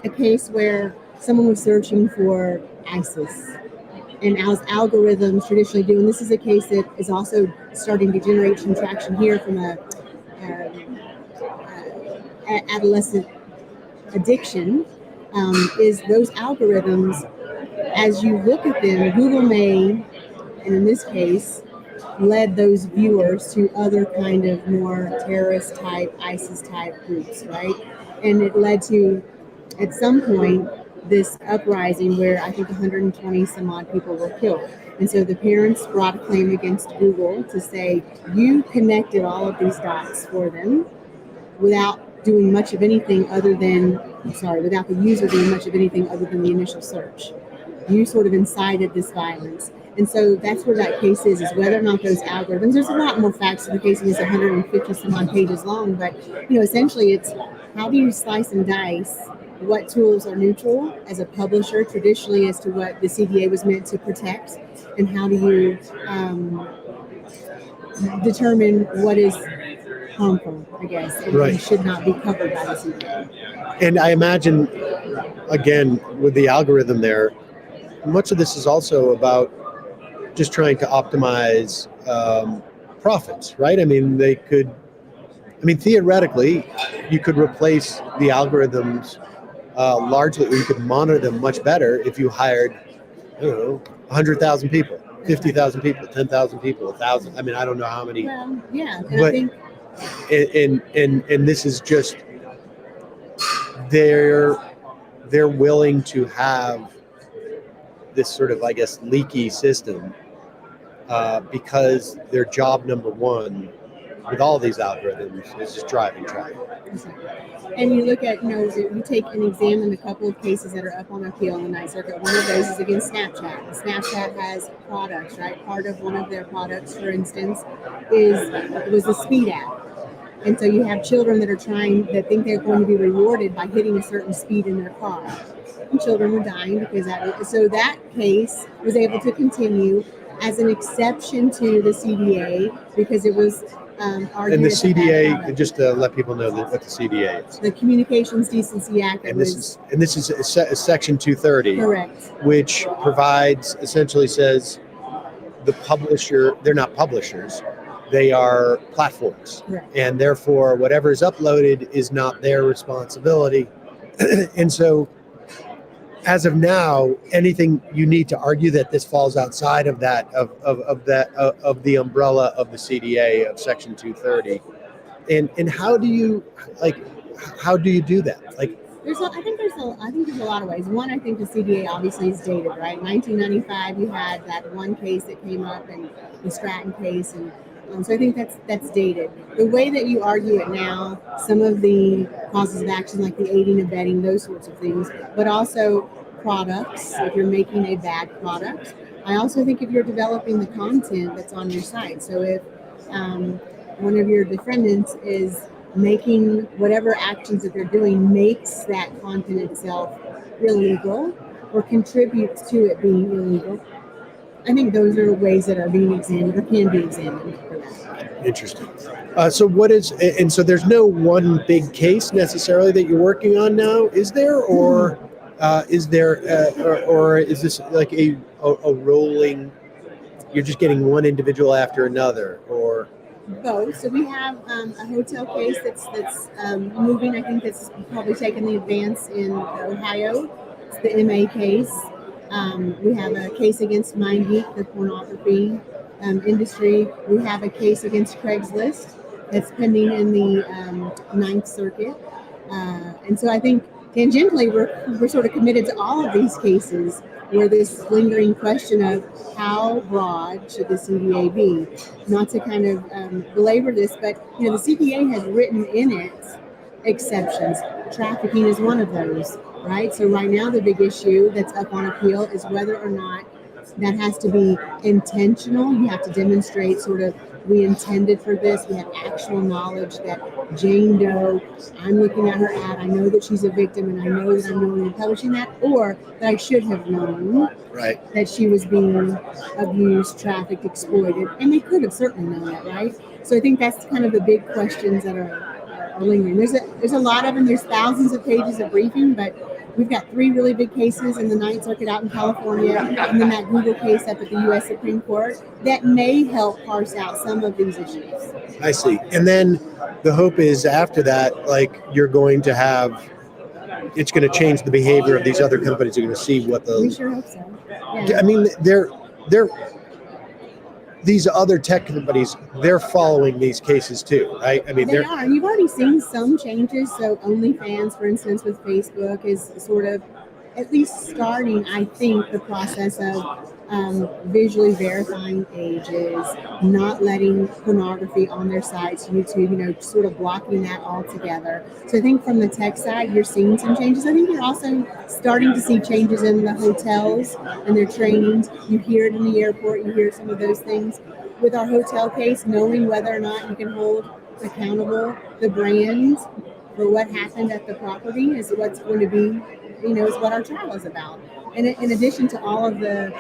a case where someone was searching for ISIS, and as algorithms traditionally do, and this is a case that is also starting to generate some traction here from a adolescent addiction, is those algorithms, as you look at them, Google may, and in this case, led those viewers to other kind of more terrorist type, ISIS type groups, right? And it led to, at some point, this uprising where I think 120 some odd people were killed. And so the parents brought a claim against Google to say, you connected all of these dots for them without doing much of anything other than, without the user doing much of anything other than the initial search. You sort of incited this violence. And so that's where that case is whether or not those algorithms, there's a lot more facts to the case, and it's 150 some odd pages long, but essentially it's how do you slice and dice what tools are neutral as a publisher traditionally as to what the CDA was meant to protect, and how do you determine what is harmful, I guess, and should not be covered by the CDA. And I imagine, again, with the algorithm there, much of this is also about just trying to optimize profits, right? I mean, theoretically, you could replace the algorithms largely, or you could monitor them much better if you hired, 100,000 people, 50,000 people, 10,000 people, 1,000. I mean, I don't know how many. Well, yeah, and but, I think. And this is just they're willing to have this sort of, I guess, leaky system because their job number one with all these algorithms is just driving traffic. And you look at, you take and examine a couple of cases that are up on appeal in the Ninth Circuit. One of those is against Snapchat. Snapchat has products, right? Part of one of their products, for instance, was the speed app. And so you have children that think they're going to be rewarded by hitting a certain speed in their car. And children were dying because so that case was able to continue as an exception to the CDA because it was argued. And the CDA, just to let people know what the CDA is. The Communications Decency Act. And this is Section 230. Correct. Which essentially says the publisher, they're not publishers, they are platforms. Correct. And therefore, whatever is uploaded is not their responsibility. And so as of now, anything you need to argue that this falls outside of that of the umbrella of the CDA of Section 230, and how do you do that? Like, I think there's a lot of ways. One, I think the CDA obviously is dated, right? 1995, you had that one case that came up, and the Stratton case, and so I think that's dated. The way that you argue it now, some of the causes of action, like the aiding and abetting, those sorts of things, but also products, if you're making a bad product. I also think if you're developing the content that's on your site. So if one of your defendants is making whatever actions that they're doing makes that content itself illegal or contributes to it being illegal, I think those are ways that are being examined or can be examined for that. Interesting. So there's no one big case necessarily that you're working on now, is there? Or is this like a rolling, you're just getting one individual after another, or? Both. So we have a hotel case that's moving. I think that's probably taken the advance in Ohio. It's the MA case. We have a case against MindGeek, the pornography industry. We have a case against Craigslist that's pending in the Ninth Circuit. And so I think tangentially we're sort of committed to all of these cases where this lingering question of how broad should the CDA be. Not to kind of belabor this, but the CDA has written in it exceptions. Trafficking is one of those, right? So right now the big issue that's up on appeal is whether or not that has to be intentional. You have to demonstrate sort of, we intended for this. We have actual knowledge that Jane Doe, I'm looking at her ad, I know that she's a victim, and I know that I'm knowingly publishing that, or that I should have known that she was being abused, trafficked, exploited, and they could have certainly known that, right? So I think that's kind of the big questions that are lingering. There's a lot of them. There's thousands of pages of briefing, but we've got 3 really big cases in the Ninth Circuit out in California, and then that Google case up at the U.S. Supreme Court that may help parse out some of these issues. I see. And then the hope is after that, like, you're going to have, it's going to change the behavior of these other companies. You're going to see what the. We sure hope so. Yeah. I mean, these other tech companies, they're following these cases too, right? I mean, they are. And you've already seen some changes. So OnlyFans, for instance, with Facebook is sort of at least starting, I think, the process of visually verifying pages, not letting pornography on their sites, YouTube, sort of blocking that altogether. So I think from the tech side, you're seeing some changes. I think you're also starting to see changes in the hotels and their trainings. You hear it in the airport, you hear some of those things. With our hotel case, knowing whether or not you can hold accountable the brand for what happened at the property is what's going to be, is what our trial is about. And in addition to all of the,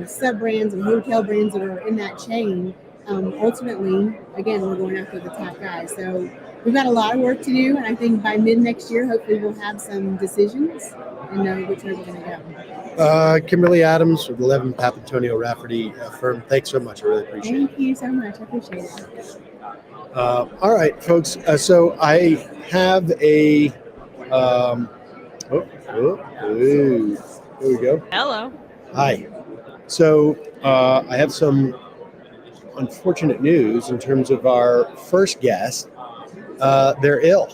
sub-brands and hotel brands that are in that chain, ultimately, again, we're going after the top guys. So we've got a lot of work to do, and I think by mid-next year, hopefully we'll have some decisions and know which way we're going to go. Kimberly Adams with 11 Papantonio Rafferty firm. Thanks so much. I really appreciate it. Thank you so much. I appreciate it. All right, folks. So I have a. Here we go. Hello. Hi. So I have some unfortunate news in terms of our first guest. They're ill.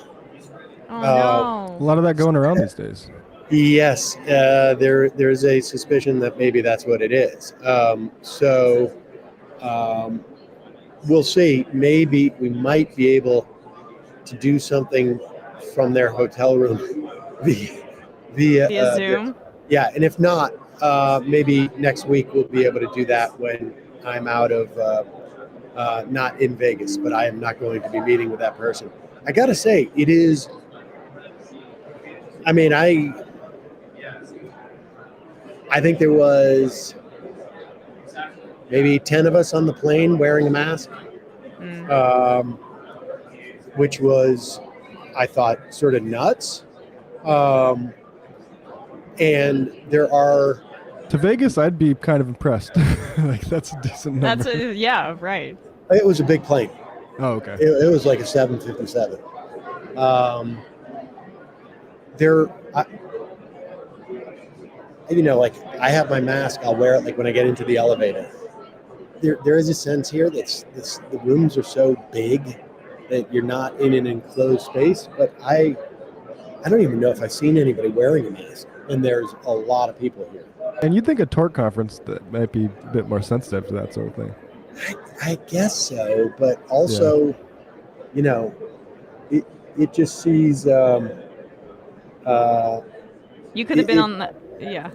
Oh, no. A lot of that going around these days. Yes, there's a suspicion that maybe that's what it is. We'll see. Maybe we might be able to do something from their hotel room via Zoom. Yeah, and if not, maybe next week we'll be able to do that when I'm out of, not in Vegas, but I am not going to be meeting with that person. I gotta say, it is. I mean, I think there was maybe 10 of us on the plane wearing a mask, which was, I thought, sort of nuts. And there are... To Vegas, I'd be kind of impressed. Like, that's a decent number. Yeah, right. It was a big plane. Oh, okay. It was like a 757. like I have my mask. I'll wear it like when I get into the elevator. There is a sense here that the rooms are so big that you're not in an enclosed space. But I don't even know if I've seen anybody wearing a mask, and there's a lot of people here. And you'd think a tort conference that might be a bit more sensitive to that sort of thing. I guess so, but also, it just sees. You could have been on that. Yeah,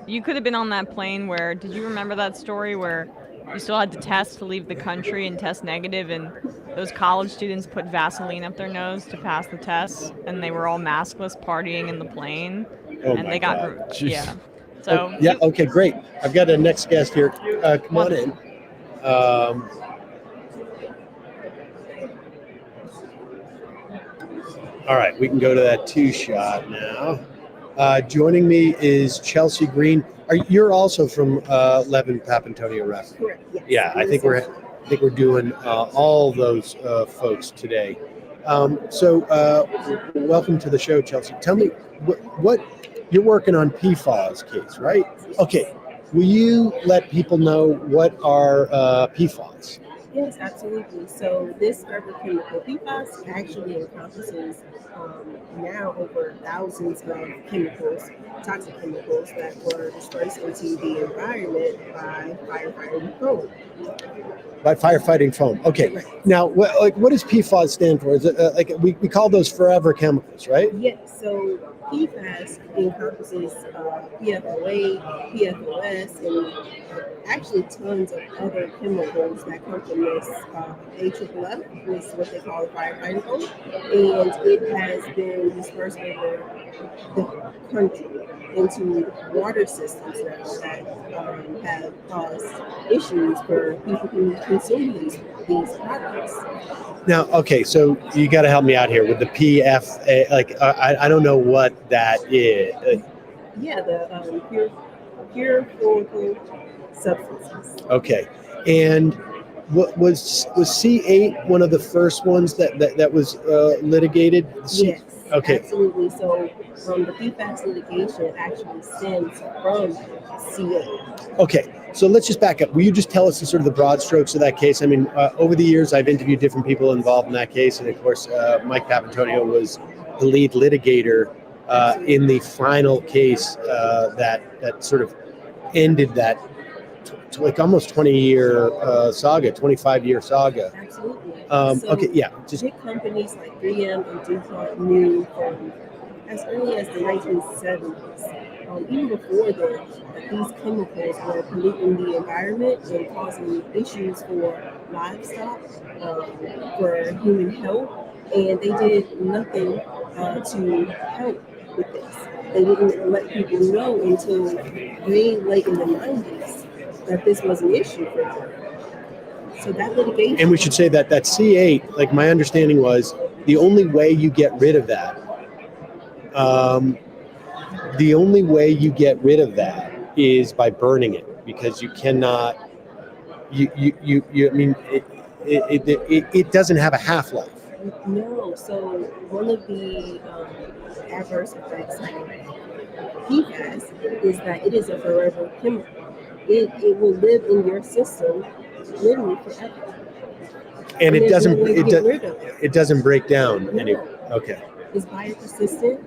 you could have been on that plane where. Did you remember that story where you still had to test to leave the country and test negative, and those college students put Vaseline up their nose to pass the test, and they were all maskless partying in the plane, and they got God. yeah. So okay, great. I've got a next guest here. Come on in. All right, we can go to that 2-shot now. Joining me is Chelsea Green. You're also from Levin Papantonio Rep. Correct. Yes. Yeah, I think we're doing all those folks today. So welcome to the show, Chelsea. Tell me what you're working on PFAS case, right? Okay. Will you let people know what are PFAS? Yes, absolutely. So this forever chemical PFAS actually encompasses now over thousands of chemicals, toxic chemicals that were dispersed into the environment by firefighting foam. By firefighting foam. Okay. Right. Now, what does PFAS stand for? Is it we call those forever chemicals, right? Yes. So PFAS encompasses PFOA, PFOS, and actually tons of other chemicals that come from this AFFF, which is what they call the firefighting foam, and it has been dispersed over the country into water systems now that have caused issues for people who consume these products. Now, okay, so you got to help me out here with the PFA. I don't know what that is. Yeah, the pure fluoride substances. Okay, and what was C8 one of the first ones that was litigated? Yes. Okay. Absolutely. So the PFAS litigation actually stems from C8. Okay. So let's just back up. Will you just tell us the sort of the broad strokes of that case? I mean, over the years, I've interviewed different people involved in that case. And of course, Mike Papantonio was the lead litigator in the final case that sort of ended that like almost 20-year saga, 25-year saga. Absolutely. Okay, yeah. Just big companies like 3M and DuPont knew from as early as the 1970s, even before then, that these chemicals were polluting the environment and causing issues for livestock, for human health, and they did nothing to help with this. They didn't let people know until way late in the 90s that this was an issue for them. So that litigation. And we should say that C8, like my understanding was, the only way you get rid of that, is by burning it, because you cannot. I mean, it doesn't have a half-life. No. So one of the adverse effects of PFAS is that it is a forever chemical. It will live in your system literally forever. And it doesn't break down No. anyway. Okay. It's biopersistent.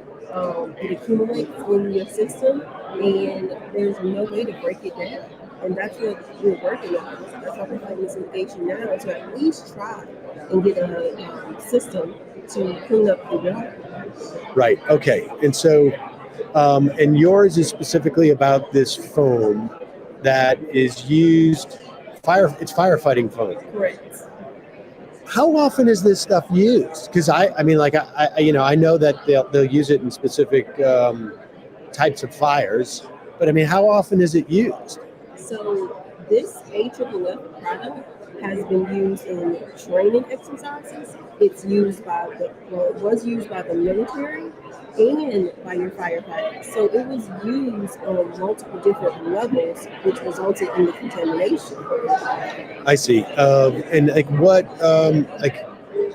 It accumulates in your system, and there's no way to break it down. And that's what we're working on. That's why we're fighting this litigation now, to at least try and get a system to clean up the water. Right. Okay. And so, and yours is specifically about this foam that is used. It's firefighting foam. Correct. How often is this stuff used? Because I know that they'll use it in specific types of fires, but I mean, how often is it used? So this AFFF product has been used in training exercises. It was used by the military and by your firefighters. So it was used on multiple different levels, which resulted in the contamination. I see. And like what, like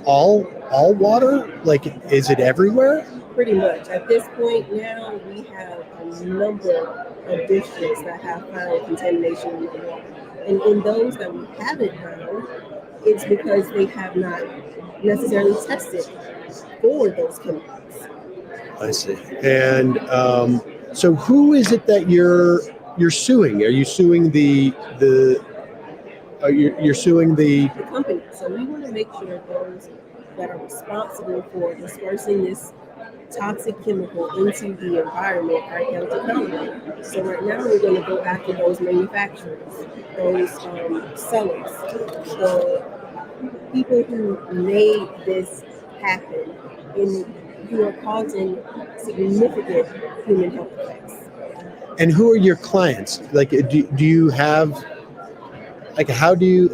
all water? Like, is it everywhere? Pretty much. At this point now, we have a number of districts that have found contamination in the water. And in those that we haven't found, it's because they have not necessarily tested for those chemicals. I see. And so, who is it that you're suing? Are you suing you're suing the company? So we want to make sure those that are responsible for dispersing this toxic chemical into the environment are held accountable. So right now we're going to go after those manufacturers, those sellers, the people who made this happen and who are causing significant human health effects. And who are your clients? Like, do you have, like, how do you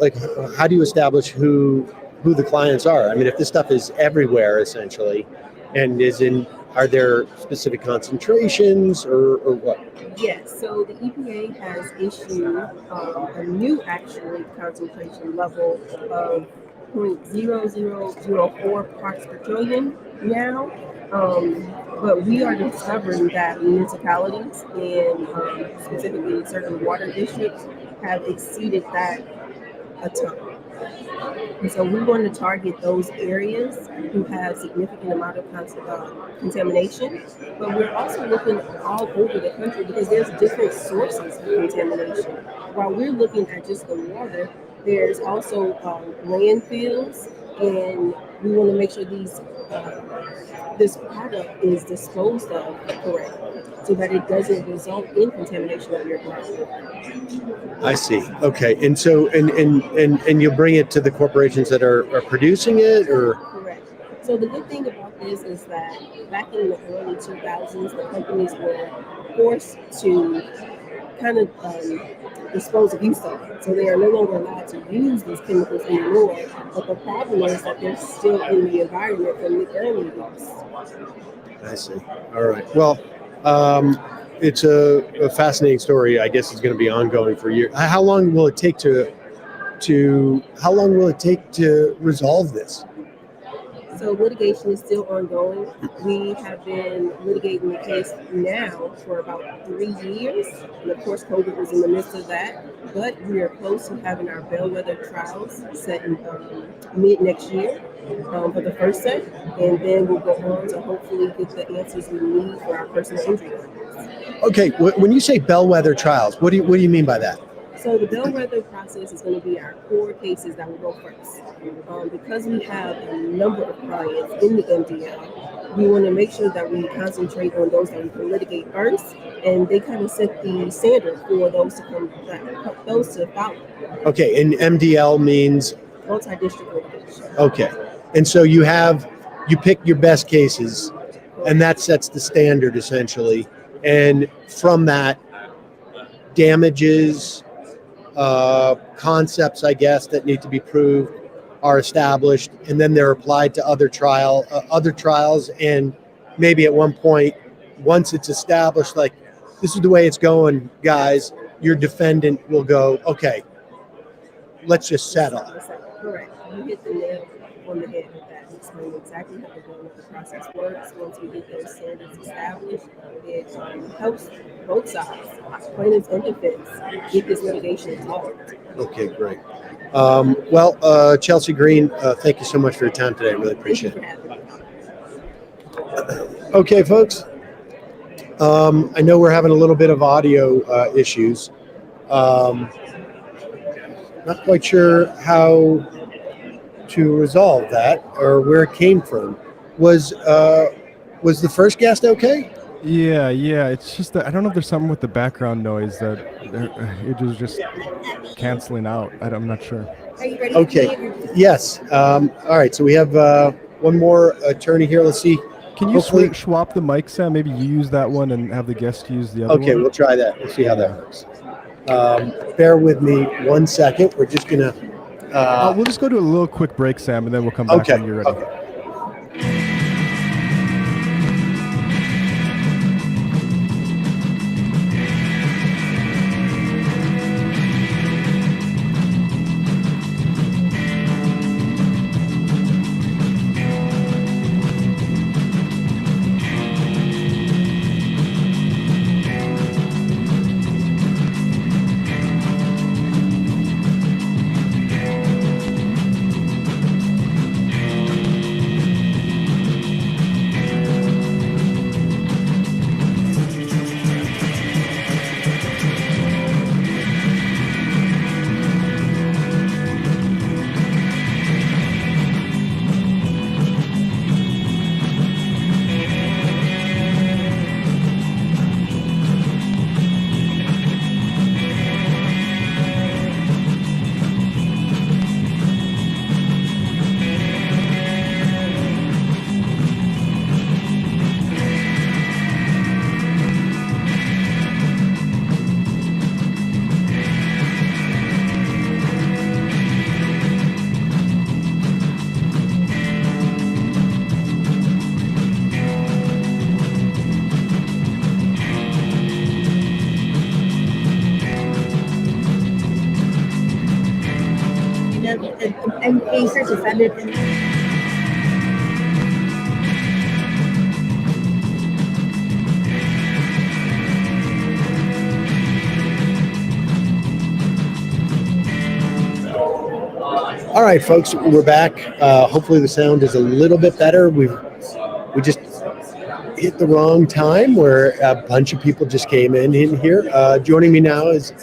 establish who the clients are? I mean, if this stuff is everywhere essentially, and are there specific concentrations or what? Yes, so the EPA has issued a new actually concentration level of 0.0004 parts per trillion now. But we are discovering that municipalities and specifically certain water districts have exceeded that a ton. And so we want to target those areas who have significant amount of contamination, but we're also looking all over the country because there's different sources of contamination. While we're looking at just the water, there's also landfills, and we want to make sure this product is disposed of correctly so that it doesn't result in contamination of your environment. I see. Okay. And so, and you'll bring it to the corporations that are producing it, or? Correct. So the good thing about this is that back in the early 2000s, the companies were forced to kind of dispose of use of it. So they are no longer allowed to use these chemicals anymore. But the problem is that they're still in the environment from the early use. I see. All right. Well, it's a fascinating story. I guess it's going to be ongoing for years. How long will it take to resolve this? So litigation is still ongoing. We have been litigating the case now for about 3 years. And of course, COVID was in the midst of that. But we are close to having our bellwether trials set in mid next year for the first set. And then we'll go on to hopefully get the answers we need for our personal injury claims. Okay. When you say bellwether trials, what do you mean by that? So the bellwether process is going to be our core cases that will go first. Because we have a number of clients in the MDL, we want to make sure that we concentrate on those that we can litigate first, and they kind of set the standard for those to follow. Okay, and MDL means? Multi-district litigation. Okay, and so you pick your best cases, and that sets the standard essentially, and from that, damages, concepts, I guess, that need to be proved are established, and then they're applied to other trials, and maybe at one point, once it's established, like, this is the way it's going, guys, your defendant will go, okay, let's just settle. Correct. You hit the nail on the head with that. Explain exactly how the process works. Once we get those standards established, it helps both sides, plaintiffs and defense, get this litigation resolved. Okay, great. Chelsea Green, thank you so much for your time today. I really appreciate it. Okay, folks. I know we're having a little bit of audio issues. Not quite sure how to resolve that or where it came from. Was the first guest okay? Yeah. It's just that I don't know if there's something with the background noise that it was just canceling out. I'm not sure. Are you ready? Okay. Yes. All right. So we have one more attorney here. Let's see. Can you swap the mic, Sam? Maybe you use that one and have the guest use the other one. Okay, we'll try that. We'll see how that works. Bear with me 1 second. We're just gonna. We'll just go to a little quick break, Sam, and then we'll come back when you're ready. Okay. an anchor defendant in All right, folks, we're back. Hopefully the sound is a little bit better. We just hit the wrong time where a bunch of people just came in here. Joining me now is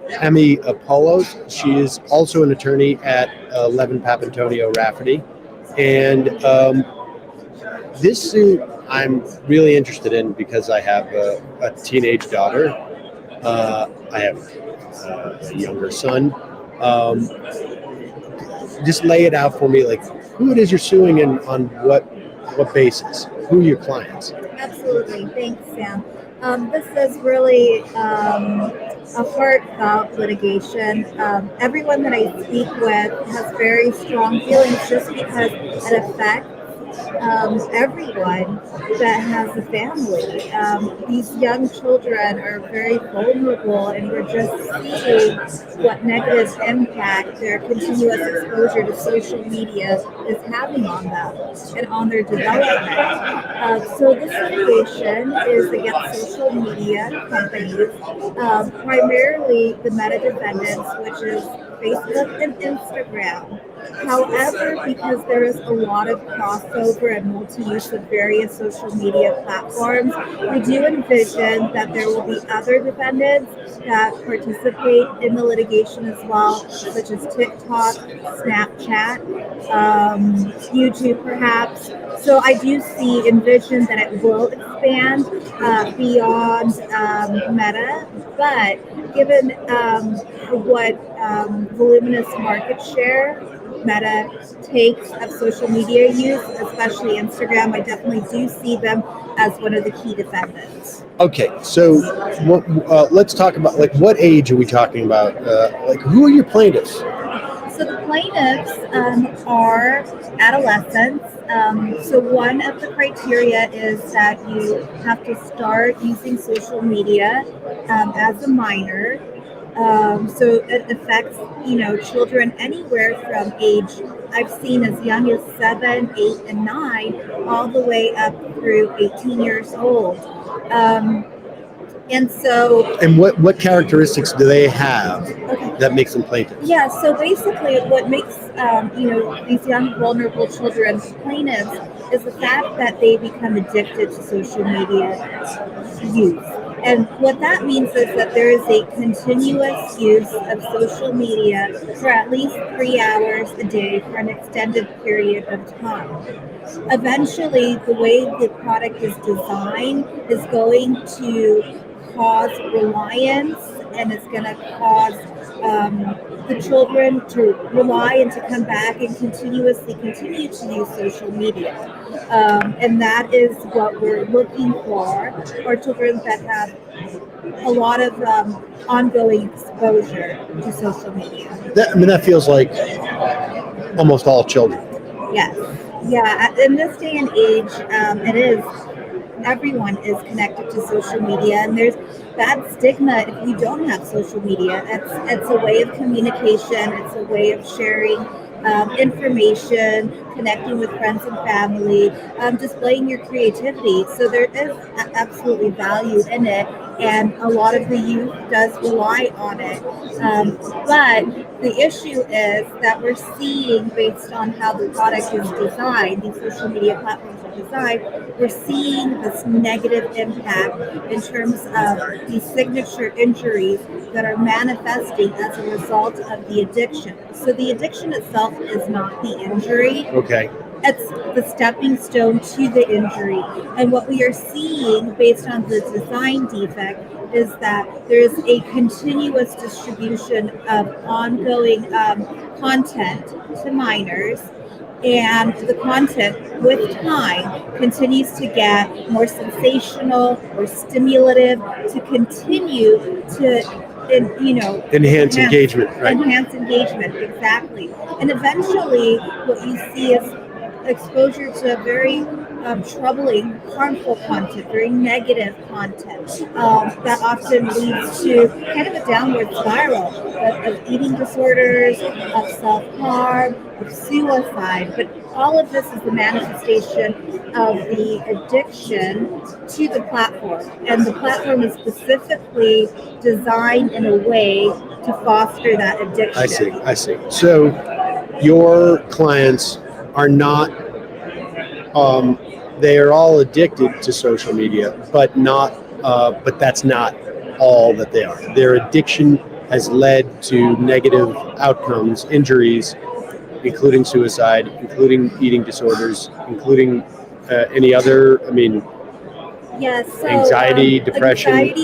Tammy Apollo. She is also an attorney at 11 Papantonio Rafferty. And this suit I'm really interested in because I have a teenage daughter. I have a younger son. Just lay it out for me, like who it is you're suing and on what basis? Who are your clients? Absolutely. Thanks, Sam. This is really a heartfelt litigation. Everyone that I speak with has very strong feelings just because it affects everyone that has a family. These young children are very vulnerable, and we're just seeing what negative impact their continuous exposure to social media is having on them and on their development. So this litigation is against social media companies, primarily the meta defendants, which is Facebook and Instagram. However, because there is a lot of crossover and multi-use of various social media platforms, we do envision that there will be other defendants that participate in the litigation as well, such as TikTok, Snapchat, YouTube perhaps. So I do envision that it will expand beyond Meta, but given what voluminous market share Meta takes of social media use, especially Instagram, I definitely do see them as one of the key defendants. Okay, so let's talk about like what age are we talking about? Like who are your plaintiffs? So the plaintiffs are adolescents. So one of the criteria is that you have to start using social media as a minor. So it affects, children anywhere from age, I've seen as young as 7, 8, and 9, all the way up through 18 years old. And what characteristics do they have that makes them plaintiffs? Yeah, so basically what makes, these young vulnerable children plaintiffs is the fact that they become addicted to social media use. And what that means is that there is a continuous use of social media for at least 3 hours a day for an extended period of time. Eventually, the way the product is designed is going to cause reliance, and it's going to cause the children to rely and to come back and continuously continue to use social media. And that is what we're looking for children that have a lot of ongoing exposure to social media. That feels like almost all children. Yes. Yeah. In this day and age, it is. Everyone is connected to social media, and there's bad stigma if you don't have social media. It's a way of communication. It's a way of sharing information, connecting with friends and family, displaying your creativity. So there is absolutely value in it, and a lot of the youth does rely on it. But the issue is that we're seeing, based on how the product is designed, these social media platforms are designed, we're seeing this negative impact in terms of these signature injuries that are manifesting as a result of the addiction. So the addiction itself is not the injury. Okay. It's the stepping stone to the injury. And what we are seeing based on the design defect is that there is a continuous distribution of ongoing content to minors. And the content, with time, continues to get more sensational or stimulative to continue to enhance engagement, right? Enhance engagement, exactly. And eventually what you see is exposure to a very troubling, harmful content, very negative content that often leads to kind of a downward spiral of eating disorders, of self-harm, of suicide. But all of this is the manifestation of the addiction to the platform. And the platform is specifically designed in a way to foster that addiction. I see. So your clients are not, they are all addicted to social media, but that's not all that they are. Their addiction has led to negative outcomes, injuries, including suicide, including eating disorders, including any other, Yes, so anxiety, depression.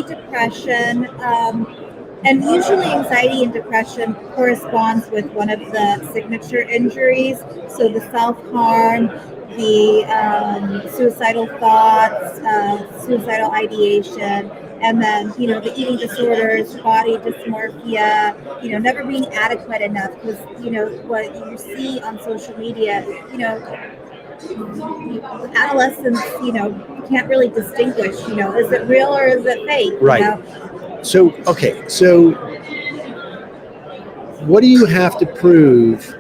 And usually anxiety and depression corresponds with one of the signature injuries. So the self-harm, the suicidal thoughts, suicidal ideation, and then, the eating disorders, body dysmorphia, never being adequate enough, because, what you see on social media, adolescents, can't really distinguish, is it real or is it fake? Right. So what do you have to prove?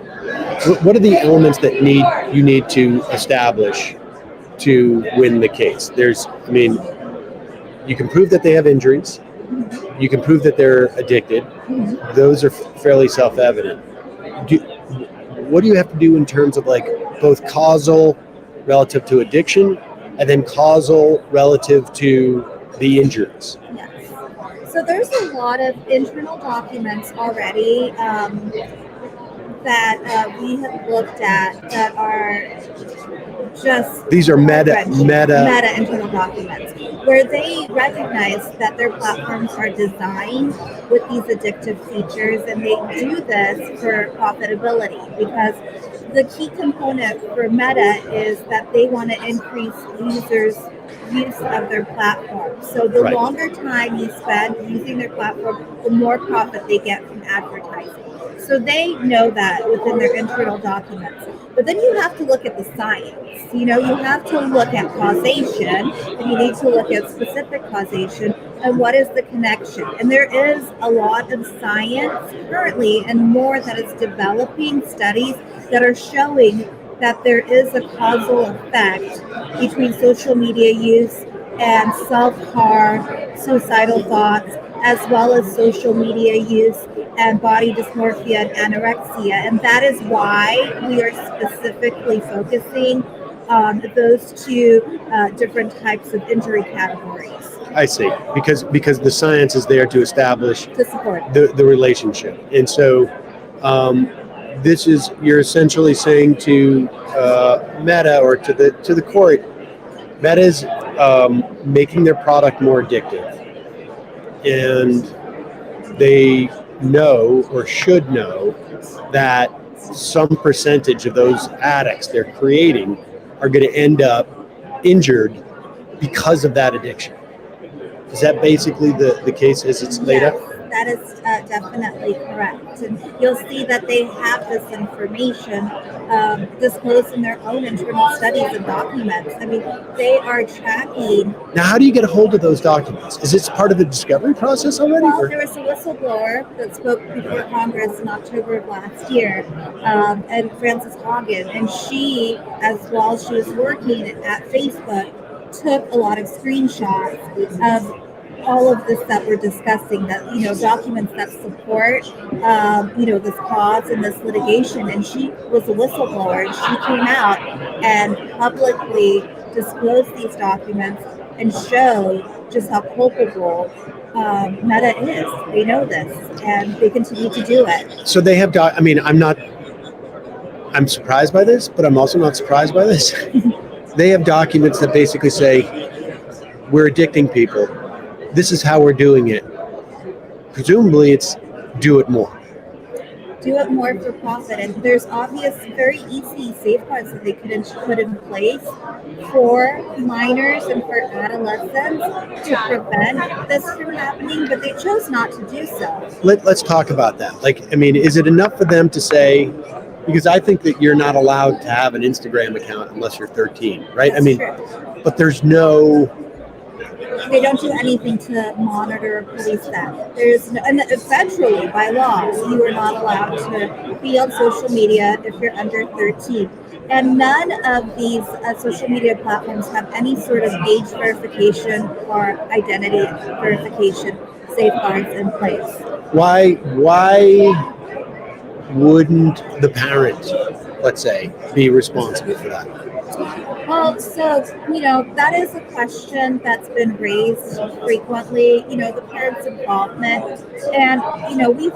What are the elements that you need to establish to win the case? You can prove that they have injuries. You can prove that they're addicted. Those are fairly self-evident. What do you have to do in terms of both causal relative to addiction and then causal relative to the injuries? Yes. So there's a lot of internal documents already that we have looked at that are just these are meta internal documents where they recognize that their platforms are designed with these addictive features, and they do this for profitability, because the key component for Meta is that they want to increase users' use of their platform. So the longer time you spend using their platform, the more profit they get from advertising. So they know that within their internal documents. But then you have to look at the science. You have to look at causation, and you need to look at specific causation and what is the connection. And there is a lot of science currently and more that is developing studies that are showing that there is a causal effect between social media use and self-harm, suicidal thoughts, as well as social media use and body dysmorphia and anorexia. And that is why we are specifically focusing on those two different types of injury categories. I see, because the science is there to establish to support the relationship. And so you're essentially saying to Meta or to the court, Meta is making their product more addictive, and they know or should know that some percentage of those addicts they're creating are going to end up injured because of that addiction. Is that basically the case as it's laid out? That is definitely correct. And you'll see that they have this information disclosed in their own internal studies and documents. They are tracking. Now, how do you get a hold of those documents? Is this part of the discovery process already? Well, there was a whistleblower that spoke before Congress in October of last year, and Frances Haugen, and she, as while she was working at Facebook, took a lot of screenshots of all of this that we're discussing, that documents that support this cause and this litigation. And she was a whistleblower, and she came out and publicly disclosed these documents and showed just how culpable Meta is. They know this, and they continue to do it. So they have I'm surprised by this, but I'm also not surprised by this. They have documents that basically say, we're addicting people. This is how we're doing it. Presumably it's do it more. Do it more for profit. And there's obvious, very easy safeguards that they could put in place for minors and for adolescents to prevent this from happening, but they chose not to do so. Let's talk about that. Is it enough for them to say, Because I think that you're not allowed to have an Instagram account unless you're 13, right? That's true. But there's no. They don't do anything to monitor or police that. There's no, and federally by law, you are not allowed to be on social media if you're under 13. And none of these social media platforms have any sort of age verification or identity verification safeguards in place. Why wouldn't the parent, let's say, be responsible for that? Well, so, that is a question that's been raised frequently, the parents' involvement. And, we've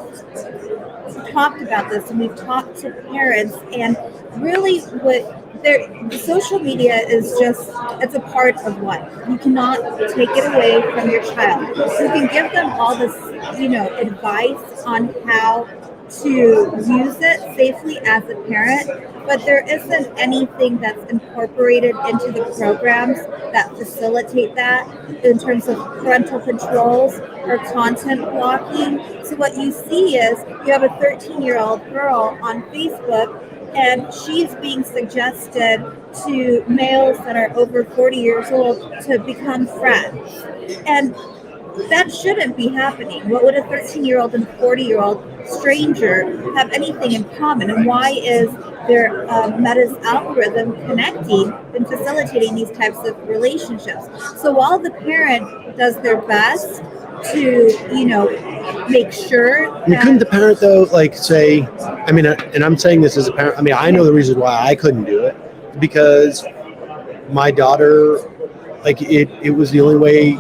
talked about this and we've talked to parents, and really the social media is it's a part of life. You cannot take it away from your child. You can give them all this, advice on how to use it safely as a parent, but there isn't anything that's incorporated into the programs that facilitate that in terms of parental controls or content blocking. So what you see is you have a 13-year-old girl on Facebook, and she's being suggested to males that are over 40 years old to become friends. And that shouldn't be happening. What would a 13-year-old and a 40-year-old stranger have anything in common? And why is their Meta's algorithm connecting and facilitating these types of relationships? So while the parent does their best to, make sure that... Couldn't the parent, though, say, and I'm saying this as a parent, I know the reason why I couldn't do it, because my daughter, it was the only way,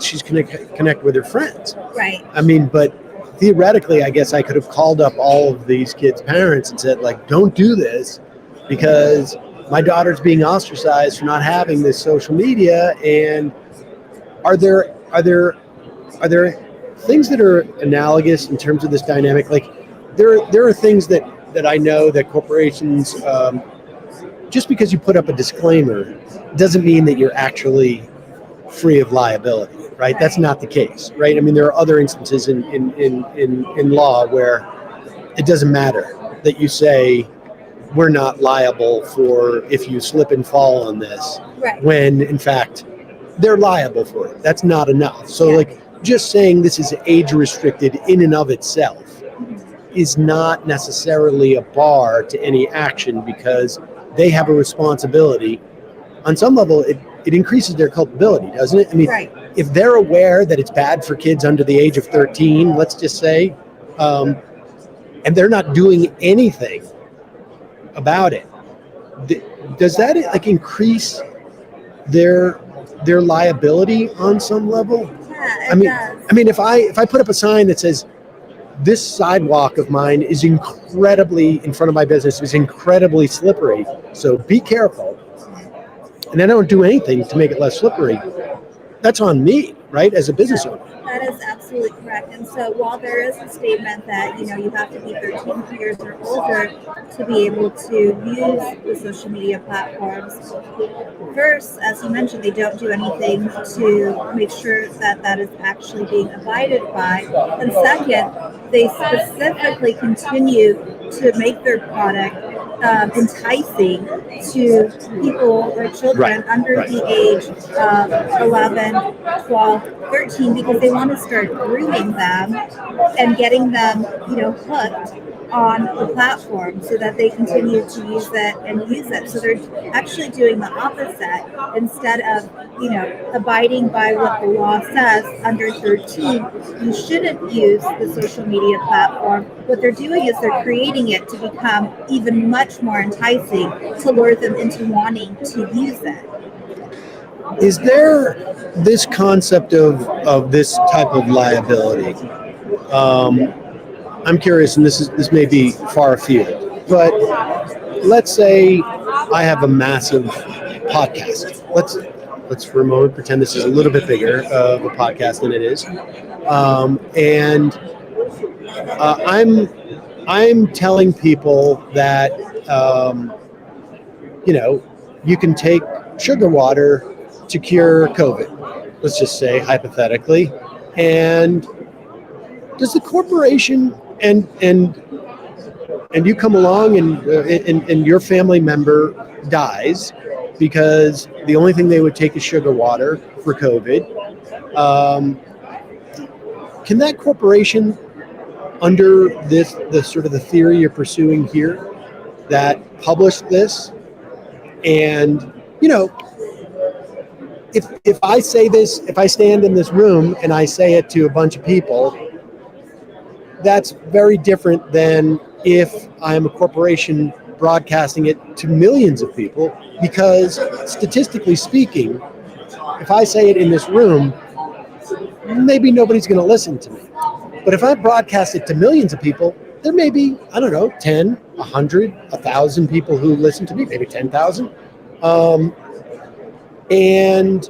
she's connect with her friends. Right. But theoretically, I guess I could have called up all of these kids' parents and said, don't do this, because my daughter's being ostracized for not having this social media. And are there things that are analogous in terms of this dynamic? There are things that I know that corporations, just because you put up a disclaimer doesn't mean that you're actually free of liability, right? That's not the case, right? There are other instances in law where it doesn't matter that you say we're not liable for if you slip and fall on this, right, when in fact they're liable for it. That's not enough. So just saying this is age restricted in and of itself is not necessarily a bar to any action, because they have a responsibility. On some level, it increases their culpability, doesn't it? Right. If they're aware that it's bad for kids under the age of 13, let's just say, and they're not doing anything about it, does that increase their liability on some level? Yeah, it does. If I put up a sign that says, this sidewalk of mine is incredibly, in front of my business, is incredibly slippery, so be careful, and I don't do anything to make it less slippery, that's on me, right, as a business owner. That is absolutely correct. And so while there is a statement that, you have to be 13 years or older to be able to use the social media platforms, first, as you mentioned, they don't do anything to make sure that that is actually being abided by. And second, they specifically continue to make their product enticing to people or children under the age of 11, 12, 13, because they want to start grooming them and getting them, hooked on the platform so that they continue to use it and use it. So they're actually doing the opposite. Instead of, abiding by what the law says, under 13, you shouldn't use the social media platform. What they're doing is they're creating it to become even much more enticing to lure them into wanting to use it. Is there this concept of this type of liability? I'm curious, and this may be far afield, but let's say I have a massive podcast. Let's for a moment pretend this is a little bit bigger of a podcast than it is, and I'm telling people that you can take sugar water to cure COVID. Let's just say hypothetically, and does the corporation and and you come along and your family member dies because the only thing they would take is sugar water for COVID, can that corporation, under the sort of the theory you're pursuing here, that published this, and if I say this, if I stand in this room and I say it to a bunch of people, that's very different than if I'm a corporation broadcasting it to millions of people, because statistically speaking, if I say it in this room, maybe nobody's going to listen to me. But if I broadcast it to millions of people, there may be, I don't know, 10, 100, 1,000 people who listen to me, maybe 10,000. And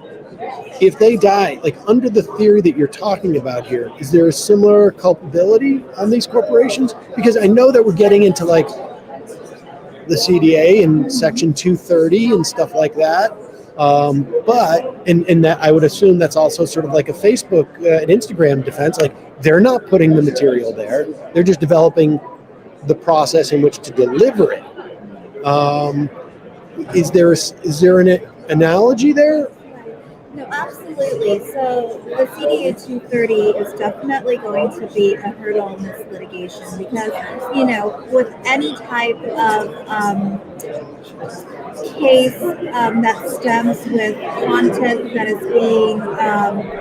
if they die, like under the theory that you're talking about here, is there a similar culpability on these corporations? Because I know that we're getting into like the CDA and Section 230 and stuff like that. But that I would assume that's also sort of like a Facebook and Instagram defense. Like they're not putting the material there; they're just developing the process in which to deliver it. Is there an analogy there? No, absolutely. So the CDA 230 is definitely going to be a hurdle in this litigation because, with any type of case that stems with content that is being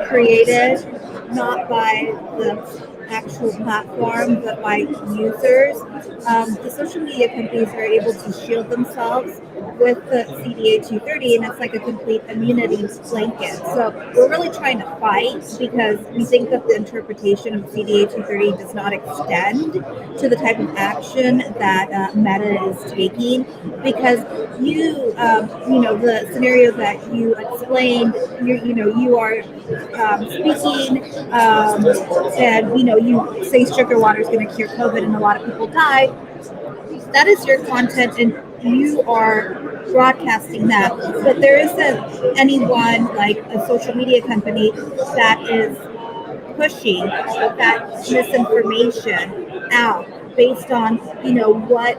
created not by the actual platform but by users, the social media companies are able to shield themselves with the CDA 230, and it's like a complete immunity blanket. So we're really trying to fight because we think that the interpretation of CDA 230 does not extend to the type of action that Meta is taking. Because the scenario that you explained, you are speaking, and you say sugar water is going to cure COVID, and a lot of people die. That is your content, and you are broadcasting that, but there isn't anyone like a social media company that is pushing that misinformation out based on what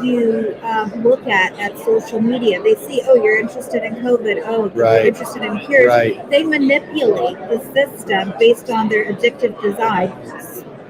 you look at social media. They see, oh, you're interested in COVID, oh, right. You're interested in cures. Right. They manipulate the system based on their addictive design.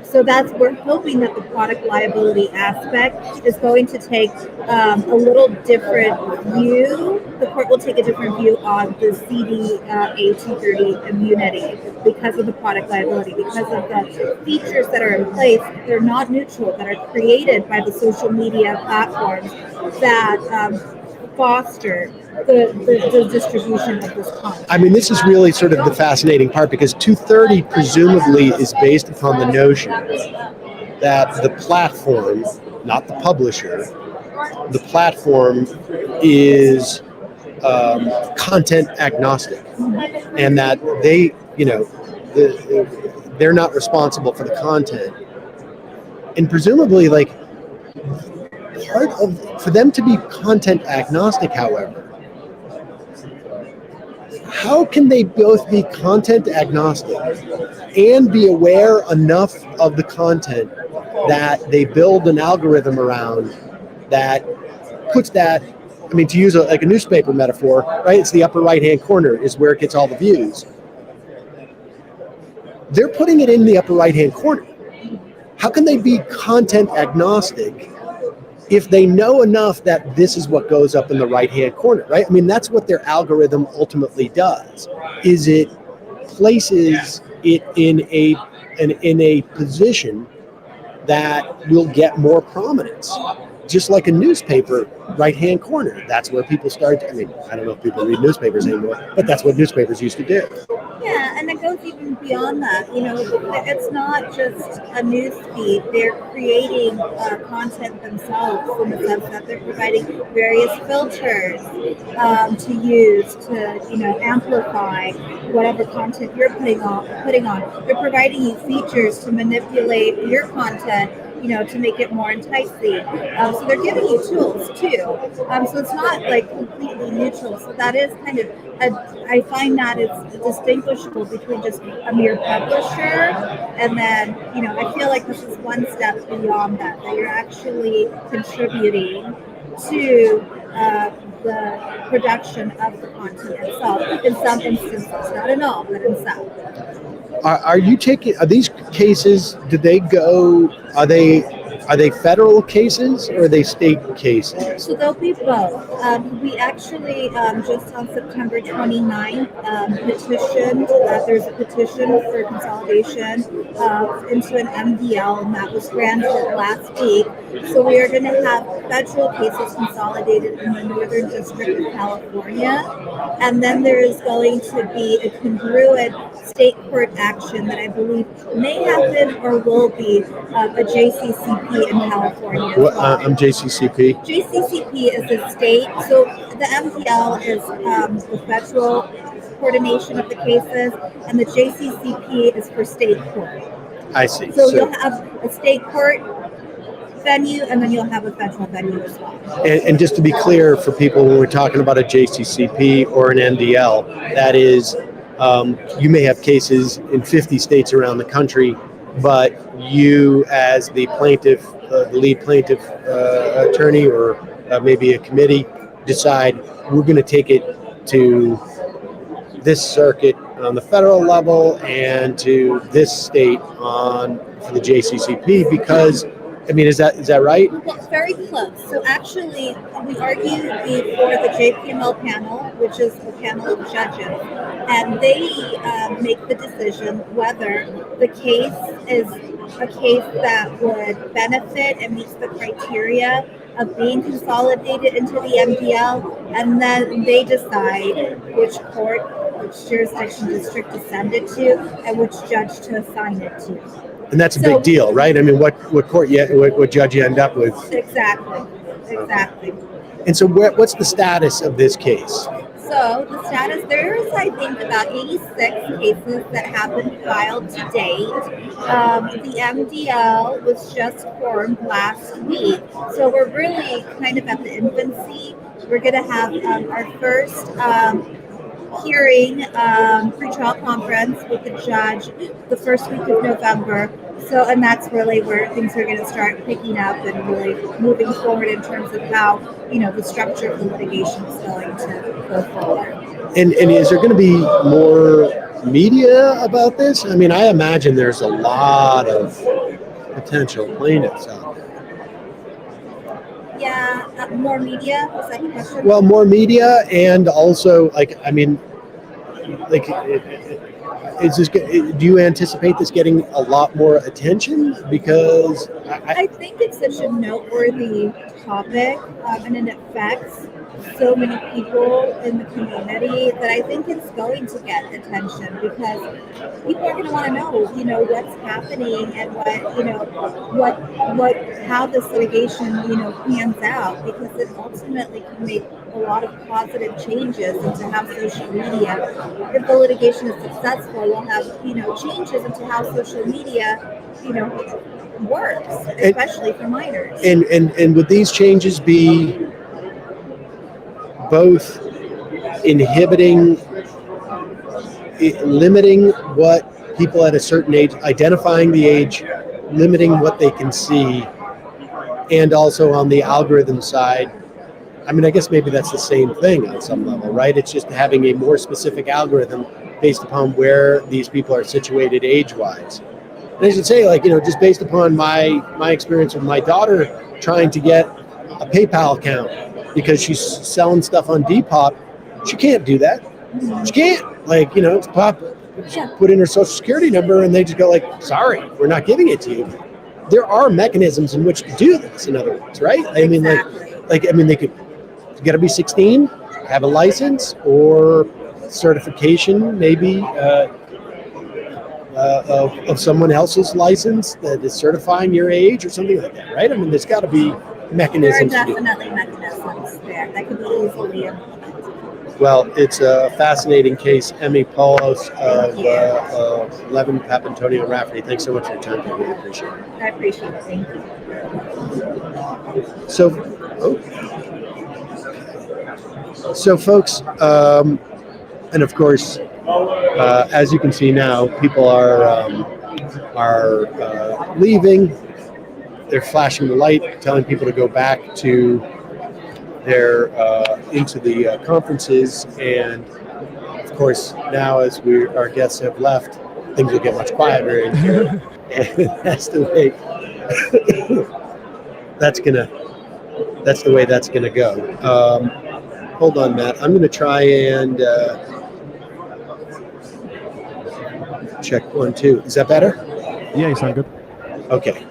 So we're hoping that the product liability aspect is going to take a little different view. The court will take a different view on the CDA 230 immunity because of the product liability, because of the features that are in place. They're not neutral, that are created by the social media platforms that foster the distribution of this content. I mean, this is really sort of the fascinating part, because 230 presumably is based upon the notion that the platform, not the publisher, the platform is content agnostic, and that they, they're not responsible for the content. And presumably, like, for them to be content agnostic, however, how can they both be content agnostic and be aware enough of the content that they build an algorithm around that puts that, I mean, to use a newspaper metaphor, right? It's the upper right-hand corner is where it gets all the views. They're putting it in the upper right-hand corner. How can they be content agnostic if they know enough that this is what goes up in the right-hand corner, right? I mean, that's what their algorithm ultimately does, is it places it in a position that will get more prominence. Just like a newspaper, right-hand corner. That's where people start. I mean, I don't know if people read newspapers anymore, but that's what newspapers used to do. Yeah, and it goes even beyond that. It's not just a news feed. They're creating content themselves in the sense that they're providing various filters to use to, amplify whatever content you're putting on. They're providing you features to manipulate your content, to make it more enticing. So they're giving you tools too. So it's not like completely neutral. So that is kind of I find that it's distinguishable between just a mere publisher and then, I feel like this is one step beyond that you're actually contributing to the production of the content itself in some instances, not in all, but in some. Are these cases, are they federal cases or are they state cases? So they'll be both. We actually, just on September 29th, petitioned, there's a petition for consolidation into an MDL, and that was granted last week. So we are going to have federal cases consolidated in the Northern District of California. And then there is going to be a congruent state court action that I believe may happen or will be a JCCP in California. I'm JCCP. JCCP is a state, so the MDL is the federal coordination of the cases, and the JCCP is for state court. I see. So you'll have a state court venue, and then you'll have a federal venue as well. And just to be clear for people, when we're talking about a JCCP or an MDL, that is, you may have cases in 50 states around the country, but you as the plaintiff, the lead plaintiff attorney, or maybe a committee, decide we're going to take it to this circuit on the federal level and to this state for the JCCP, because is that right? Well, very close. So actually, we argued before the JPML panel, which is a panel of judges, and they make the decision whether the case is a case that would benefit and meets the criteria of being consolidated into the MDL, and then they decide which court, which jurisdiction district to send it to, and which judge to assign it to. And that's a big deal, right? What court what judge you end up with? Exactly. And so what's the status of this case? So the status, there is, I think, about 86 cases that have been filed to date. The MDL was just formed last week. So we're really kind of at the infancy. We're going to have our first hearing, pre-trial conference with the judge the first week of November. So, and that's really where things are going to start picking up and really moving forward in terms of how, the structure of the litigation is going to go forward. And is there going to be more media about this? I imagine there's a lot of potential plaintiffs out there. Yeah, more media, was that your question? Well, more media, and also, do you anticipate this getting a lot more attention? Because I think it's such a noteworthy topic, and it affects so many people in the community that I think it's going to get attention, because people are going to want to know, what's happening and how this litigation, pans out, because it ultimately can make a lot of positive changes into how social media, if the litigation is successful, we'll have, changes into how social media, works, especially for minors. And would these changes be both limiting what people at a certain age, identifying the age, limiting what they can see, and also on the algorithm side? I guess maybe that's the same thing on some level, right? It's just having a more specific algorithm based upon where these people are situated age-wise. And I should say, just based upon my experience with my daughter trying to get a PayPal account because she's selling stuff on Depop, she can't do that. She can't. It's put in her social security number and they just go sorry, we're not giving it to you. There are mechanisms in which to do this, in other words, right? They could, you got to be 16, have a license or certification, maybe of someone else's license that is certifying your age or something like that, right? There's got to be mechanisms. There are definitely mechanisms there that could be easily implemented. Well, it's a fascinating case. Tammy Apollo of 11 Papantonio Rafferty. Thanks so much for your time. I really appreciate it. I appreciate it. Thank you. So folks, And of course, as you can see now, people are leaving. They're flashing the light, telling people to go back to their into the conferences. And of course, now as our guests have left, things will get much quieter in here. And that's the way that's the way that's gonna go. Hold on, Matt. I'm gonna try and check 1, 2. Is that better? Yeah, you sound good. Okay.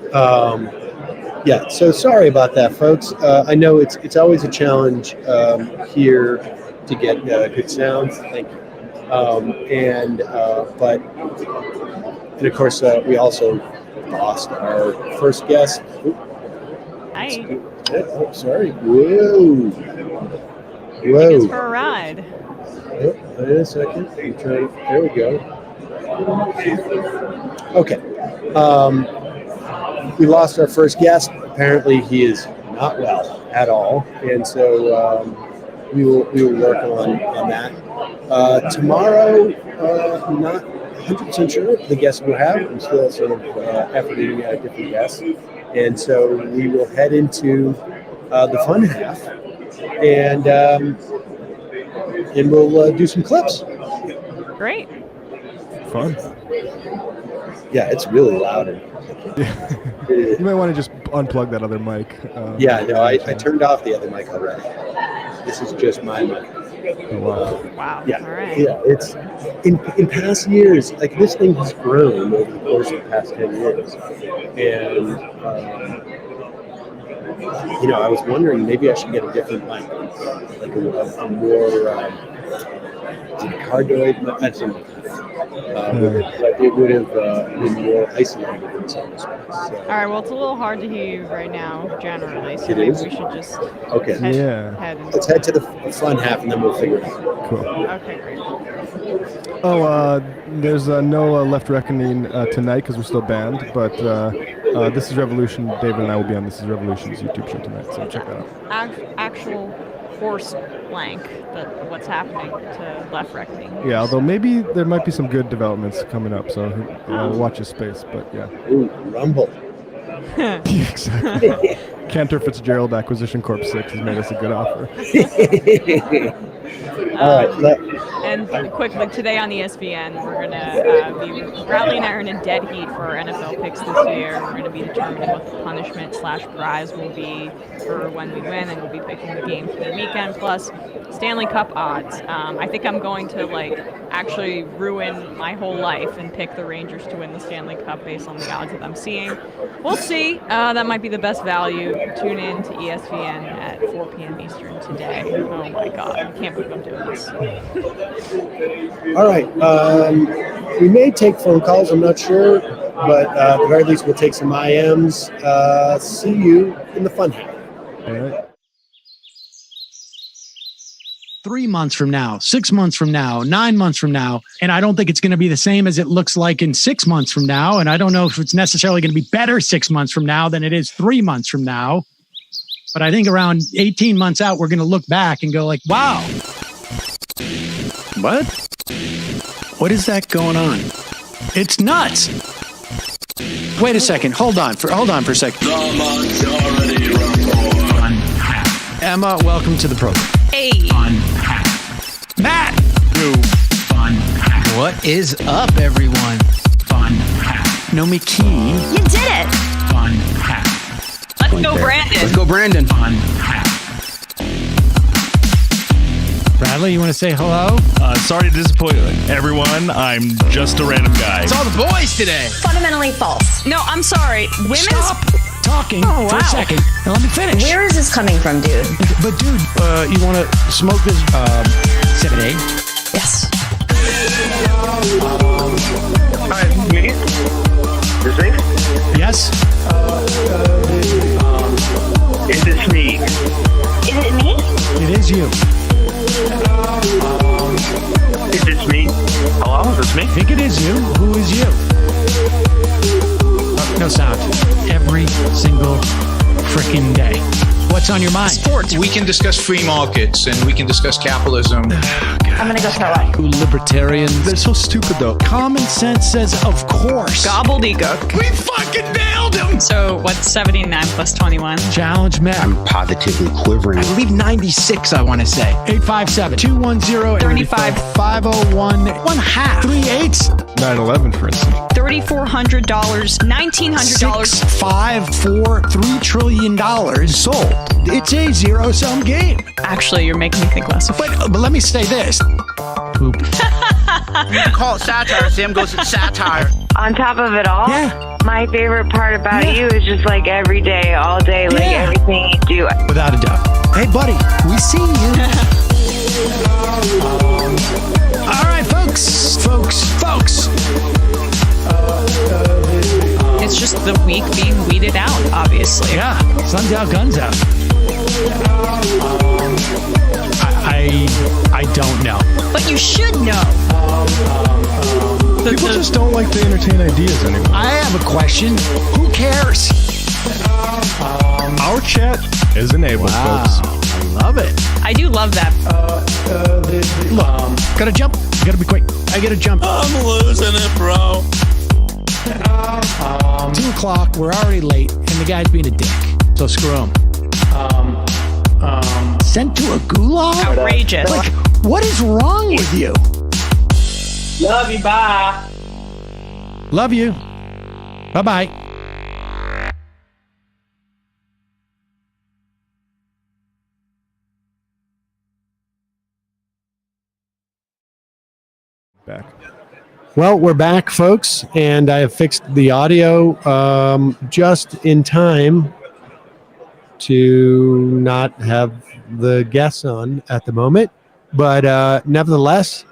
Yeah. So sorry about that, folks. I know it's always a challenge here to get good sounds. Thank you. And of course we also lost our first guest. Hi. Oh, sorry. Whoa. Take us for a ride. Oh, wait a second. I'm trying. There we go. Okay. We lost our first guest. Apparently, he is not well at all, and so we will work on that. Tomorrow, I'm not 100% sure the guests we'll have. I'm still sort of efforting different guests, and so we will head into the fun half, and we'll do some clips. Great. Fun. Yeah, it's really loud. You might want to just unplug that other mic. Yeah, no, I turned off the other mic already. This is just my mic. Oh, wow. Wow. Yeah, All right. yeah. It's in past years, like this thing has grown over the course of the past 10 years, and I was wondering maybe I should get a different mic, like a more cardioid. That's something. But it would have been more isolated in some respects. So. All right. Well, it's a little hard to hear you right now, generally. So It maybe is? we should just Okay. head. Let's head to the fun half, and then we'll figure it out. Cool. Okay, great. Oh, there's no Left Reckoning tonight because we're still banned, but This is Revolution. David and I will be on This is Revolution's YouTube show tonight, so check that out. Actual horse blank, what's happening to Left Reckoning. Yeah, although maybe there might be some good developments coming up, so watch his space, but yeah. Ooh, Rumble. Exactly. Cantor Fitzgerald Acquisition Corp 6 has made us a good offer. All right. And quickly, today on ESPN, we're going to be Bradley and I are in a dead heat for our NFL picks this year. We're going to be determining what the punishment/prize will be for when we win, and we'll be picking the game for the weekend, plus Stanley Cup odds. I think I'm going to actually ruin my whole life and pick the Rangers to win the Stanley Cup based on the odds that I'm seeing. We'll see. That might be the best value. Tune in to ESPN at 4 p.m. Eastern today. Oh my God, I can't believe I'm doing this. All right. We may take phone calls. I'm not sure, but at the very least, we'll take some IMs. See you in the fun half. All right. 3 months from now, 6 months from now, 9 months from now. And I don't think it's going to be the same as it looks like in 6 months from now. And I don't know if it's necessarily going to be better 6 months from now than it is 3 months from now. But I think around 18 months out, we're going to look back and go like, wow. What? What is that going on? It's nuts. Wait a second. Hold on for a second. The Majority Report. Emma, welcome to the program. Hey. Matt. What is up, everyone? Nomi Key. You did it. Let's go, Brandon. Let's go, Brandon. Bradley, you want to say hello? Sorry to disappoint everyone. I'm just a random guy. It's all the boys today. Fundamentally false. No, I'm sorry. Women's... Stop talking for a second and let me finish. Where is this coming from, dude? But dude, you want to smoke this 7A? Yes. Hi, me? This me? Yes. Is this me? Is it me? It is you. Is this me? Hello, is this me? I think it is you. Who is you? No sound. Every single freaking day. What's on your mind? Sports. We can discuss free markets and we can discuss capitalism. I'm gonna go throw up. Libertarians. They're so stupid, though. Common sense says, of course. Gobbledygook. We fucking nailed him. So what's 79 plus 21? Challenge Mac. I'm positively quivering. I believe 96, I want to say. 857-210-35-501. 1/2. 9/11, for instance. $3,400, $1,900. 5, 4, $3 trillion sold. It's a zero-sum game. Actually, you're making me think less of it. But let me say this. Poop. Call it satire. Sam goes, it's satire. On top of it all, Yeah. my favorite part about you is just like every day, all day, like Yeah. everything you do. Without a doubt. Hey, buddy, we see you. All right, folks. It's just the weak being weeded out, obviously. Yeah, sun's out, guns out. I don't know. But you should know. People just don't like to entertain ideas anymore. I have a question. Who cares? Our chat is enabled, folks. I love it. I do love that. Look, gotta jump. Gotta be quick. I gotta jump. I'm losing it, bro. 2 o'clock. We're already late, and the guy's being a dick. So screw him. Sent to a gulag? Outrageous. Like, what is wrong with you? Love you, bye. Love you. Bye-bye. Back. Well, we're back, folks, and I have fixed the audio just in time to not have the guests on at the moment. But nevertheless,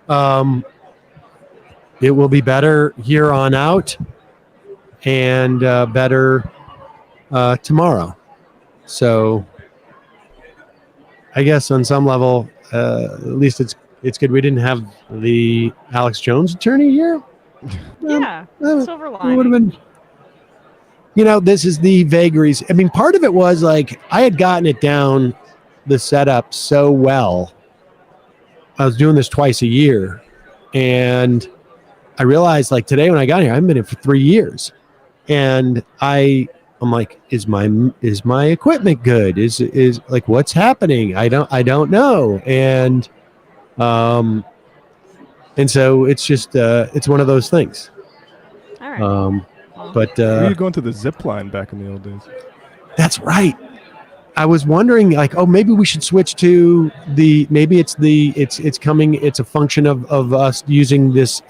it will be better here on out and better tomorrow. So I guess on some level, at least it's good we didn't have the Alex Jones attorney here. Yeah, silver It lining. would have been, this is the vagaries. I mean, part of it was like I had gotten it down, the setup so well. I was doing this twice a year, and I realized like today when I got here, I've been here for 3 years, and I'm like, is my equipment good? Is like what's happening? I don't know, and so it's just it's one of those things. All right. But We were going to the zip line back in the old days. that's right. I was wondering, like, oh, maybe we should switch to it's coming. It's a function of us using this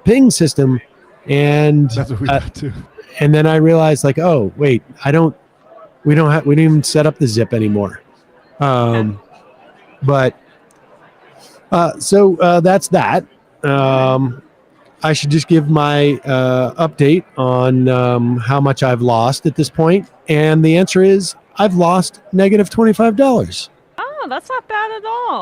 ping system, and That's what we got to. and then I realized, like, oh, wait, we don't even set up the zip anymore. But so that's that. I should just give my update on how much I've lost at this point, and the answer is I've lost negative $25. Oh, that's not bad at all.